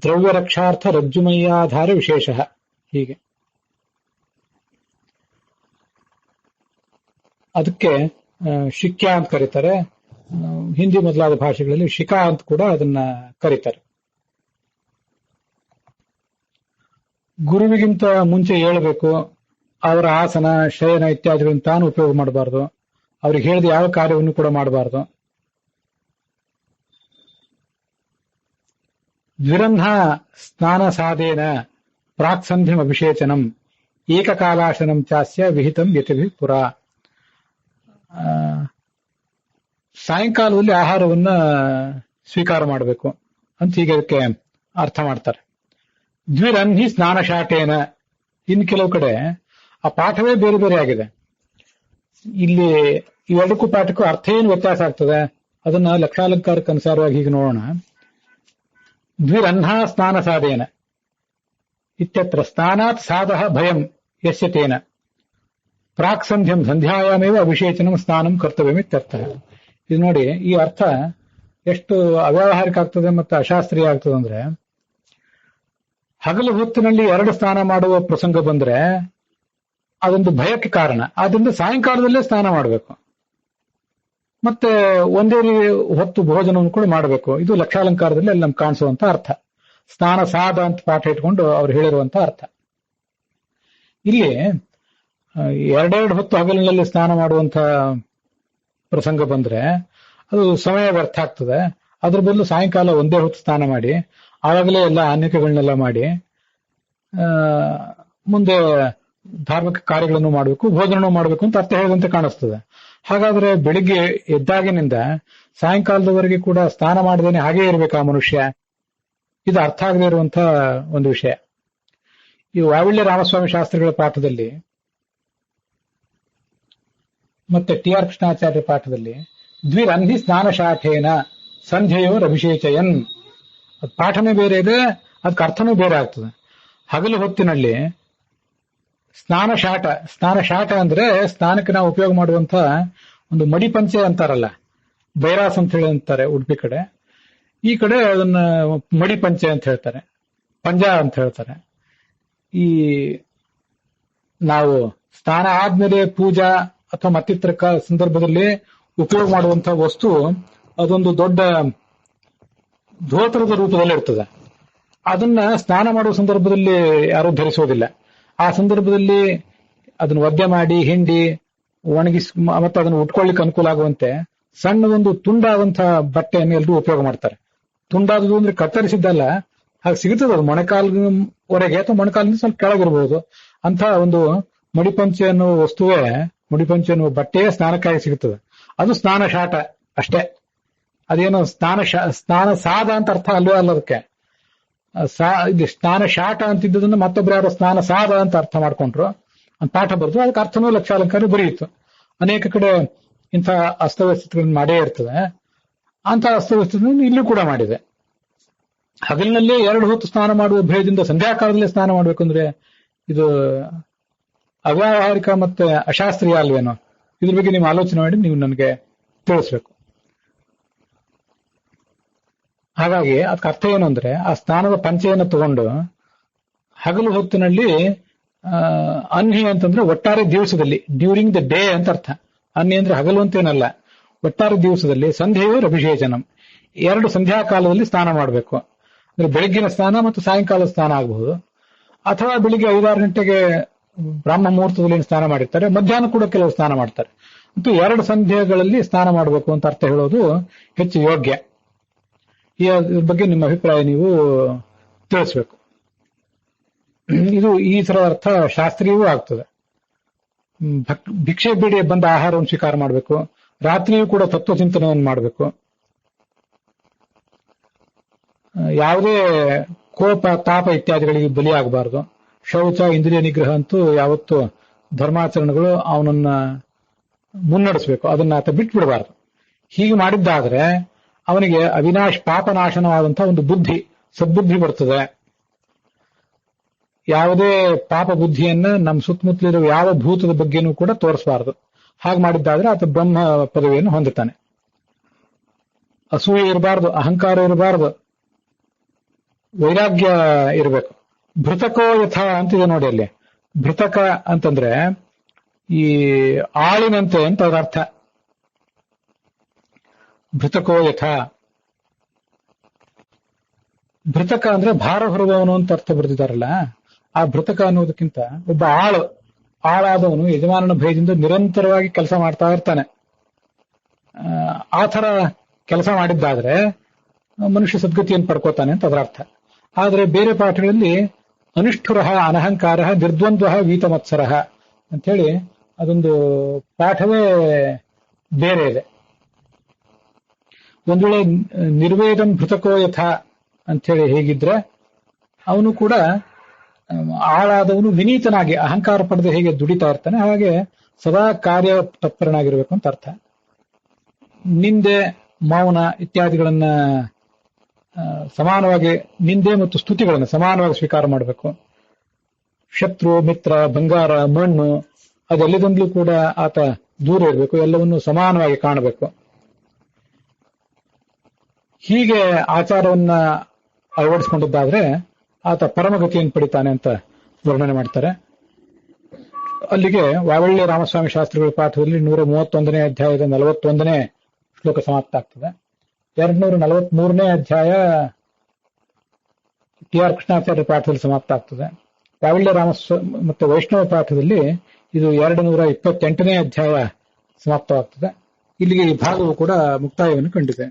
ದ್ರವ್ಯ ರಕ್ಷಾರ್ಥ ರಜ್ಜುಮಯ್ಯಾಧಾರ ವಿಶೇಷ, ಹೀಗೆ. ಅದಕ್ಕೆ ಶಿಕ್ಯ ಅಂತ ಕರೀತಾರೆ. ಹಿಂದಿ ಮೊದಲಾದ ಭಾಷೆಗಳಲ್ಲಿ ಶಿಖಾ ಅಂತ ಕೂಡ ಅದನ್ನ ಕರೀತಾರೆ. ಗುರುವಿಗಿಂತ ಮುಂಚೆ ಏಳಬೇಕು. ಅವರ ಆಸನ, ಶಯನ ಇತ್ಯಾದಿಗಳನ್ನು ತಾನು ಉಪಯೋಗ ಮಾಡಬಾರದು. ಅವ್ರಿಗೆ ಹೇಳಿದ ಯಾವ ಕಾರ್ಯವನ್ನು ಕೂಡ ಮಾಡಬಾರದು. ದ್ವಿರಂಧ ಸ್ನಾನ ಸಾಧೇನ ಪ್ರಾಕ್ಸಂಧ್ಯಂ ಅಭಿಷೇಚನಂ ಏಕಕಾಲಾಶನಂ ಚಾಸ್ಯ ವಿಹಿತಂ ಯತಿಭಿ ಪುರ. ಸಾಯಂಕಾಲದಲ್ಲಿ ಆಹಾರವನ್ನ ಸ್ವೀಕಾರ ಮಾಡಬೇಕು ಅಂತ ಹೀಗೆ ಅದಕ್ಕೆ ಅರ್ಥ ಮಾಡ್ತಾರೆ. ದ್ವಿರಂಧಿ ಸ್ನಾನ ಶಾಟೇನ. ಇನ್ನು ಕೆಲವು ಕಡೆ ಆ ಪಾಠವೇ ಬೇರೆ ಬೇರೆ ಆಗಿದೆ. ಇಲ್ಲಿ ಇವೆರಡಕ್ಕೂ ಪಾಠಕ್ಕೂ ಅರ್ಥ ಏನು ವ್ಯತ್ಯಾಸ ಆಗ್ತದೆ ಅದನ್ನ ಲಕ್ಷಾಲಂಕಾರಕ್ಕೆ ಅನುಸಾರವಾಗಿ ಹೀಗೆ ನೋಡೋಣ. ದ್ವಿರಂಧ ಸ್ನಾನ ಸಾಧೇನ ಇತ್ಯತ್ರ ಸ್ನಾನಾತ್ ಸಾಧಃ ಭಯಂ ಯಸ್ಯತೇನ ಪ್ರಾಕ್ ಸಂಧ್ಯಂ ಸಂಧ್ಯಾಯಾಮೇವ ಅಭಿಷೇಚನಂ ಸ್ನಾನಂ ಕರ್ತವ್ಯಂ ಇತ್ಯರ್ಥ. ಇದು ನೋಡಿ, ಈ ಅರ್ಥ ಎಷ್ಟು ಅವ್ಯಾವಹಾರಿಕ ಆಗ್ತದೆ ಮತ್ತು ಅಶಾಸ್ತ್ರೀಯ ಆಗ್ತದೆ ಅಂದ್ರೆ, ಹಗಲು ಹೊತ್ತಿನಲ್ಲಿ 2 ಸ್ನಾನ ಮಾಡುವ ಪ್ರಸಂಗ ಬಂದ್ರೆ ಅದೊಂದು ಭಯಕ್ಕೆ ಕಾರಣ. ಆದ್ರಿಂದ ಸಾಯಂಕಾಲದಲ್ಲೇ ಸ್ನಾನ ಮಾಡಬೇಕು, ಮತ್ತೆ ಒಂದೇ ಹೊತ್ತು ಭೋಜನವನ್ನು ಕೂಡ ಮಾಡಬೇಕು. ಇದು ಲಕ್ಷಾಲಂಕಾರದಲ್ಲಿ ಅಲ್ಲಿ ನಮ್ಗೆ ಕಾಣಿಸುವಂತ ಅರ್ಥ. ಸ್ನಾನ ಸಾಧ ಅಂತ ಪಾಠ ಇಟ್ಕೊಂಡು ಅವ್ರು ಹೇಳಿರುವಂತ ಅರ್ಥ. ಇಲ್ಲಿ 2 ಹೊತ್ತು ಹಗಲಿನಲ್ಲಿ ಸ್ನಾನ ಮಾಡುವಂತ ಪ್ರಸಂಗ ಬಂದ್ರೆ ಅದು ಸಮಯ ವ್ಯರ್ಥ ಆಗ್ತದೆ. ಅದ್ರ ಬದಲು ಸಾಯಂಕಾಲ ಒಂದೇ ಹೊತ್ತು ಸ್ನಾನ ಮಾಡಿ ಆವಾಗಲೇ ಎಲ್ಲ ಆನ್ಯಕಗಳನ್ನೆಲ್ಲ ಮಾಡಿ ಮುಂದೆ ಧಾರ್ಮಿಕ ಕಾರ್ಯಗಳನ್ನು ಮಾಡಬೇಕು, ಭೋಜನ ಮಾಡಬೇಕು ಅಂತ ಅರ್ಥ ಹೇಳಿದಂತೆ ಕಾಣಿಸ್ತದೆ. ಹಾಗಾದ್ರೆ ಬೆಳಿಗ್ಗೆ ಎದ್ದಾಗಿನಿಂದ ಸಾಯಂಕಾಲದವರೆಗೆ ಕೂಡ ಸ್ನಾನ ಮಾಡದೇನೆ ಹಾಗೇ ಇರಬೇಕಾ ಮನುಷ್ಯ? ಇದು ಅರ್ಥ ಆಗದೆ ಇರುವಂತ ಒಂದು ವಿಷಯ. ಈ ವಾವಿಳ್ಯ ರಾಮಸ್ವಾಮಿ ಶಾಸ್ತ್ರಿಗಳ ಪಾಠದಲ್ಲಿ ಮತ್ತೆ ಟಿ ಆರ್ ಕೃಷ್ಣಾಚಾರ್ಯ ಪಾಠದಲ್ಲಿ ದ್ವಿರಂಧಿ ಸ್ನಾನ ಶಾಖೇನ ಸಂಧ್ಯೆಯೋರ್ ಅಭಿಷೇಚಯನ್, ಅದು ಪಾಠನೇ ಬೇರೆ ಇದೆ, ಅದಕ್ಕೆ ಅರ್ಥನೂ ಬೇರೆ ಆಗ್ತದೆ. ಹಗಲು ಹೊತ್ತಿನಲ್ಲಿ ಸ್ನಾನ ಶಾಟ ಅಂದ್ರೆ ಸ್ನಾನಕ್ಕೆ ನಾವು ಉಪಯೋಗ ಮಾಡುವಂತ ಒಂದು ಮಡಿಪಂಚೆ ಅಂತಾರಲ್ಲ, ಬೈರಾಸ್ ಅಂತ ಹೇಳಿ ಅಂತಾರೆ ಉಡುಪಿ ಕಡೆ. ಈ ಕಡೆ ಅದನ್ನ ಮಡಿಪಂಚೆ ಅಂತ ಹೇಳ್ತಾರೆ, ಪಂಜಾ ಅಂತ ಹೇಳ್ತಾರೆ. ಈ ನಾವು ಸ್ನಾನ ಆದ್ಮೇಲೆ ಪೂಜಾ ಅಥವಾ ಮತ್ತಿತರ ಸಂದರ್ಭದಲ್ಲಿ ಉಪಯೋಗ ಮಾಡುವಂತಹ ವಸ್ತು ಅದೊಂದು ದೊಡ್ಡ ಧೋತ್ರದ ರೂಪದಲ್ಲಿ ಇರ್ತದೆ. ಅದನ್ನ ಸ್ನಾನ ಮಾಡುವ ಸಂದರ್ಭದಲ್ಲಿ ಯಾರೂ ಧರಿಸೋದಿಲ್ಲ. ಆ ಸಂದರ್ಭದಲ್ಲಿ ಅದನ್ನು ಒದ್ದೆ ಮಾಡಿ ಹಿಂಡಿ ಒಣಗಿಸಿ ಮತ್ತೆ ಅದನ್ನು ಉಟ್ಕೊಳ್ಳಿಕ್ಕೆ ಅನುಕೂಲ ಆಗುವಂತೆ ಸಣ್ಣದೊಂದು ತುಂಡಾದಂತಹ ಬಟ್ಟೆಯನ್ನು ಎಲ್ಲರೂ ಉಪಯೋಗ ಮಾಡ್ತಾರೆ. ತುಂಡಾದದು ಅಂದ್ರೆ ಕತ್ತರಿಸಿದ್ದಲ್ಲ, ಹಾಗೆ ಸಿಗುತ್ತದೆ. ಅದು ಮೊಣಕಾಲ್ವರೆಗೆ ಅಥವಾ ಮೊಣಕಾಲಿಂದ ಸ್ವಲ್ಪ ಕೆಳಗಿರಬಹುದು. ಅಂತ ಒಂದು ಮಡಿಪಂಚೆ ಅನ್ನುವ ವಸ್ತುವೇ, ಮಡಿಪಂಚೆ ಅನ್ನುವ ಬಟ್ಟೆಯೇ ಸ್ನಾನಕ್ಕಾಗಿ ಸಿಗುತ್ತದೆ. ಅದು ಸ್ನಾನ ಶಾಟ ಅಷ್ಟೇ. ಅದೇನು ಸ್ನಾನ ಸಾಧ ಅಂತ ಅರ್ಥ ಅಲ್ವೇ ಅಲ್ಲ. ಅದಕ್ಕೆ ಇದು ಸ್ನಾನ ಶಾಟ ಅಂತಿದ್ದದನ್ನ ಮತ್ತೊಬ್ರು ಯಾರೋ ಸ್ನಾನ ಸಾಧ ಅಂತ ಅರ್ಥ ಮಾಡ್ಕೊಂಡ್ರು, ಅಂತ ಪಾಠ ಬರೆದು ಅದಕ್ಕೆ ಅರ್ಥನೂ ಲಕ್ಷಾಲಂಕಾರ ಬರೆಯಿತು. ಅನೇಕ ಕಡೆ ಇಂಥ ಅಸ್ತವ್ಯಸ್ತಗಳನ್ನು ಮಾಡೇ ಇರ್ತದೆ. ಅಂತ ಅಸ್ತವ್ಯಸ್ತಗಳನ್ನು ಇಲ್ಲೂ ಕೂಡ ಮಾಡಿದೆ. ಹಗಲಿನಲ್ಲೇ 2 ಹೊತ್ತು ಸ್ನಾನ ಮಾಡುವ ಭಯದಿಂದ ಸಂಧ್ಯಾಕಾಲದಲ್ಲೇ ಸ್ನಾನ ಮಾಡ್ಬೇಕಂದ್ರೆ ಇದು ಅವ್ಯಾವಹಾರಿಕ ಮತ್ತೆ ಅಶಾಸ್ತ್ರೀಯ ಅಲ್ವೇನೋ? ಇದ್ರ ಬಗ್ಗೆ ನೀವು ಆಲೋಚನೆ ಮಾಡಿ ನೀವು ನನಗೆ ತಿಳಿಸ್ಬೇಕು. ಹಾಗಾಗಿ ಅದಕ್ಕೆ ಅರ್ಥ ಏನು ಅಂದ್ರೆ, ಆ ಸ್ನಾನದ ಪಂಚೆಯನ್ನು ತಗೊಂಡು ಹಗಲು ಹೊತ್ತಿನಲ್ಲಿ ಅನ್ಹಿ ಅಂತಂದ್ರೆ ಒಟ್ಟಾರೆ ದಿವಸದಲ್ಲಿ, ಡ್ಯೂರಿಂಗ್ ದ ಡೇ ಅಂತ ಅರ್ಥ. ಅನ್ಹಿ ಅಂದ್ರೆ ಹಗಲು ಅಂತೇನಲ್ಲ, ಒಟ್ಟಾರೆ ದಿವಸದಲ್ಲಿ ಸಂಧ್ಯೆಯು ಅಭಿಷೇಚನಂ, 2 ಸಂಧ್ಯಾ ಕಾಲದಲ್ಲಿ ಸ್ನಾನ ಮಾಡಬೇಕು. ಅಂದ್ರೆ ಬೆಳಗ್ಗಿನ ಸ್ನಾನ ಮತ್ತು ಸಾಯಂಕಾಲ ಸ್ನಾನ ಆಗಬಹುದು, ಅಥವಾ ಬೆಳಿಗ್ಗೆ 5-6 ಗಂಟೆಗೆ ಬ್ರಾಹ್ಮ ಮುಹೂರ್ತದಲ್ಲಿ ಸ್ನಾನ ಮಾಡಿರ್ತಾರೆ, ಮಧ್ಯಾಹ್ನ ಕೂಡ ಕೆಲವು ಸ್ನಾನ ಮಾಡ್ತಾರೆ. ಮತ್ತು 2 ಸಂಧ್ಯೆಗಳಲ್ಲಿ ಸ್ನಾನ ಮಾಡಬೇಕು ಅಂತ ಅರ್ಥ ಹೇಳೋದು ಹೆಚ್ಚು ಯೋಗ್ಯ. ಈ ಬಗ್ಗೆ ನಿಮ್ಮ ಅಭಿಪ್ರಾಯ ನೀವು ತಿಳಿಸ್ಬೇಕು. ಇದು ಈ ತರ ಅರ್ಥ ಶಾಸ್ತ್ರೀಯವೂ ಆಗ್ತದೆ. ಭಿಕ್ಷೆ ಬೇಡಿ ಬಂದ ಆಹಾರವನ್ನು ಸ್ವೀಕಾರ ಮಾಡಬೇಕು, ರಾತ್ರಿಯೂ ಕೂಡ ತತ್ವಚಿಂತನೆಯನ್ನು ಮಾಡಬೇಕು. ಯಾವುದೇ ಕೋಪ ತಾಪ ಇತ್ಯಾದಿಗಳಿಗೆ ಬಲಿಯಾಗಬಾರದು. ಶೌಚ ಇಂದ್ರಿಯ ನಿಗ್ರಹ ಅಂತೂ ಯಾವತ್ತು ಧರ್ಮಾಚರಣೆಗಳು ಅವನನ್ನ ಮುನ್ನಡೆಸಬೇಕು, ಅದನ್ನ ಆತ ಬಿಟ್ಬಿಡಬಾರದು. ಹೀಗೆ ಮಾಡಿದ್ದಾದ್ರೆ ಅವನಿಗೆ ಪಾಪನಾಶನವಾದಂತಹ ಒಂದು ಬುದ್ಧಿ, ಸದ್ಬುದ್ಧಿ ಬರ್ತದೆ. ಯಾವುದೇ ಪಾಪ ಬುದ್ಧಿಯನ್ನ ನಮ್ಮ ಸುತ್ತಮುತ್ತಲಿರುವ ಯಾವ ಭೂತದ ಬಗ್ಗೆನೂ ಕೂಡ ತೋರಿಸಬಾರದು. ಹಾಗೆ ಮಾಡಿದ್ದಾದ್ರೆ ಆತ ಬ್ರಹ್ಮ ಪದವಿಯನ್ನು ಹೊಂದುತ್ತಾನೆ. ಅಸೂಯೆ ಇರಬಾರದು, ಅಹಂಕಾರ ಇರಬಾರದು, ವೈರಾಗ್ಯ ಇರಬೇಕು. ಭೃತಕೋ ಯಥ ಅಂತಿದೆ ನೋಡಿ ಅಲ್ಲಿ. ಭೃತಕ ಅಂತಂದ್ರೆ ಈ ಆಳಿನಂತೆ ಅಂತ ಅದರ ಅರ್ಥ. ಭೃತಕೋ ಯಥ, ಭೃತಕ ಅಂದ್ರೆ ಭಾರ ಹೊರುವವನು ಅಂತ ಅರ್ಥ ಬರೆದಿದ್ದಾರಲ್ಲ, ಆ ಭೃತಕ ಅನ್ನೋದಕ್ಕಿಂತ ಒಬ್ಬ ಆಳಾದವನು ಯಜಮಾನನ ಭಯದಿಂದ ನಿರಂತರವಾಗಿ ಕೆಲಸ ಮಾಡ್ತಾ ಇರ್ತಾನೆ. ಆ ಥರ ಕೆಲಸ ಮಾಡಿದ್ದಾದ್ರೆ ಮನುಷ್ಯ ಸದ್ಗತಿಯನ್ನು ಪಡ್ಕೋತಾನೆ ಅಂತ ಅದರ ಅರ್ಥ. ಆದರೆ ಬೇರೆ ಪಾಠಗಳಲ್ಲಿ ಅನಿಷ್ಠುರ ಅನಹಂಕಾರ ನಿರ್ದ್ವಂದ್ವ ವೀತಮತ್ಸರ ಅಂಥೇಳಿ ಅದೊಂದು ಪಾಠವೇ ಬೇರೆ ಇದೆ. ಒಂದ್ ವೇಳೆ ನಿರ್ವೇದಂ ಭೃತಕೋ ಯಥ ಅಂಥೇಳಿ ಹೇಗಿದ್ರೆ ಅವನು ಕೂಡ ಆಳಾದವನು ವಿನೀತನಾಗಿ ಅಹಂಕಾರ ಪಡೆದು ಹೇಗೆ ದುಡಿತಾ ಇರ್ತಾನೆ, ಹಾಗೆ ಸದಾ ಕಾರ್ಯ ತತ್ಪರನಾಗಿರ್ಬೇಕು ಅಂತ ಅರ್ಥ. ನಿಂದೆ, ಮೌನ ಇತ್ಯಾದಿಗಳನ್ನ ಸಮಾನವಾಗಿ, ನಿಂದೆ ಮತ್ತು ಸ್ತುತಿಗಳನ್ನು ಸಮಾನವಾಗಿ ಸ್ವೀಕಾರ ಮಾಡಬೇಕು. ಶತ್ರು, ಮಿತ್ರ, ಬಂಗಾರ, ಮಣ್ಣು ಅದೆಲ್ಲದಿಂದಲೂ ಕೂಡ ಆತ ದೂರ ಇರಬೇಕು, ಎಲ್ಲವನ್ನು ಸಮಾನವಾಗಿ ಕಾಣಬೇಕು. ಹೀಗೆ ಆಚಾರವನ್ನ ಅಳವಡಿಸಿಕೊಂಡಿದ್ದಾದ್ರೆ ಆತ ಪರಮಗತಿಯನ್ನು ಪಡಿತಾನೆ ಅಂತ ವರ್ಣನೆ ಮಾಡ್ತಾರೆ. ಅಲ್ಲಿಗೆ ವಾವಳ್ಳಿ ರಾಮಸ್ವಾಮಿ ಶಾಸ್ತ್ರಿಗಳ ಪಾಠದಲ್ಲಿ 131ನೇ ಅಧ್ಯಾಯದ 41ನೇ ಶ್ಲೋಕ ಸಮಾಪ್ತ ಆಗ್ತದೆ. 243ನೇ ಅಧ್ಯಾಯ ಟಿ.ಆರ್. ಕೃಷ್ಣಾಚಾರ್ಯ ಪಾಠದಲ್ಲಿ ಸಮಾಪ್ತ ಆಗ್ತದೆ. ವಾವಳ್ಳಿ ರಾಮಸ್ವಾಮಿ ಮತ್ತು ವೈಷ್ಣವ ಪಾಠದಲ್ಲಿ ಇದು 228ನೇ ಅಧ್ಯಾಯ ಸಮಾಪ್ತವಾಗ್ತದೆ. ಇಲ್ಲಿಗೆ ಈ ಭಾಗವು ಕೂಡ ಮುಕ್ತಾಯವನ್ನು ಕಂಡಿದೆ.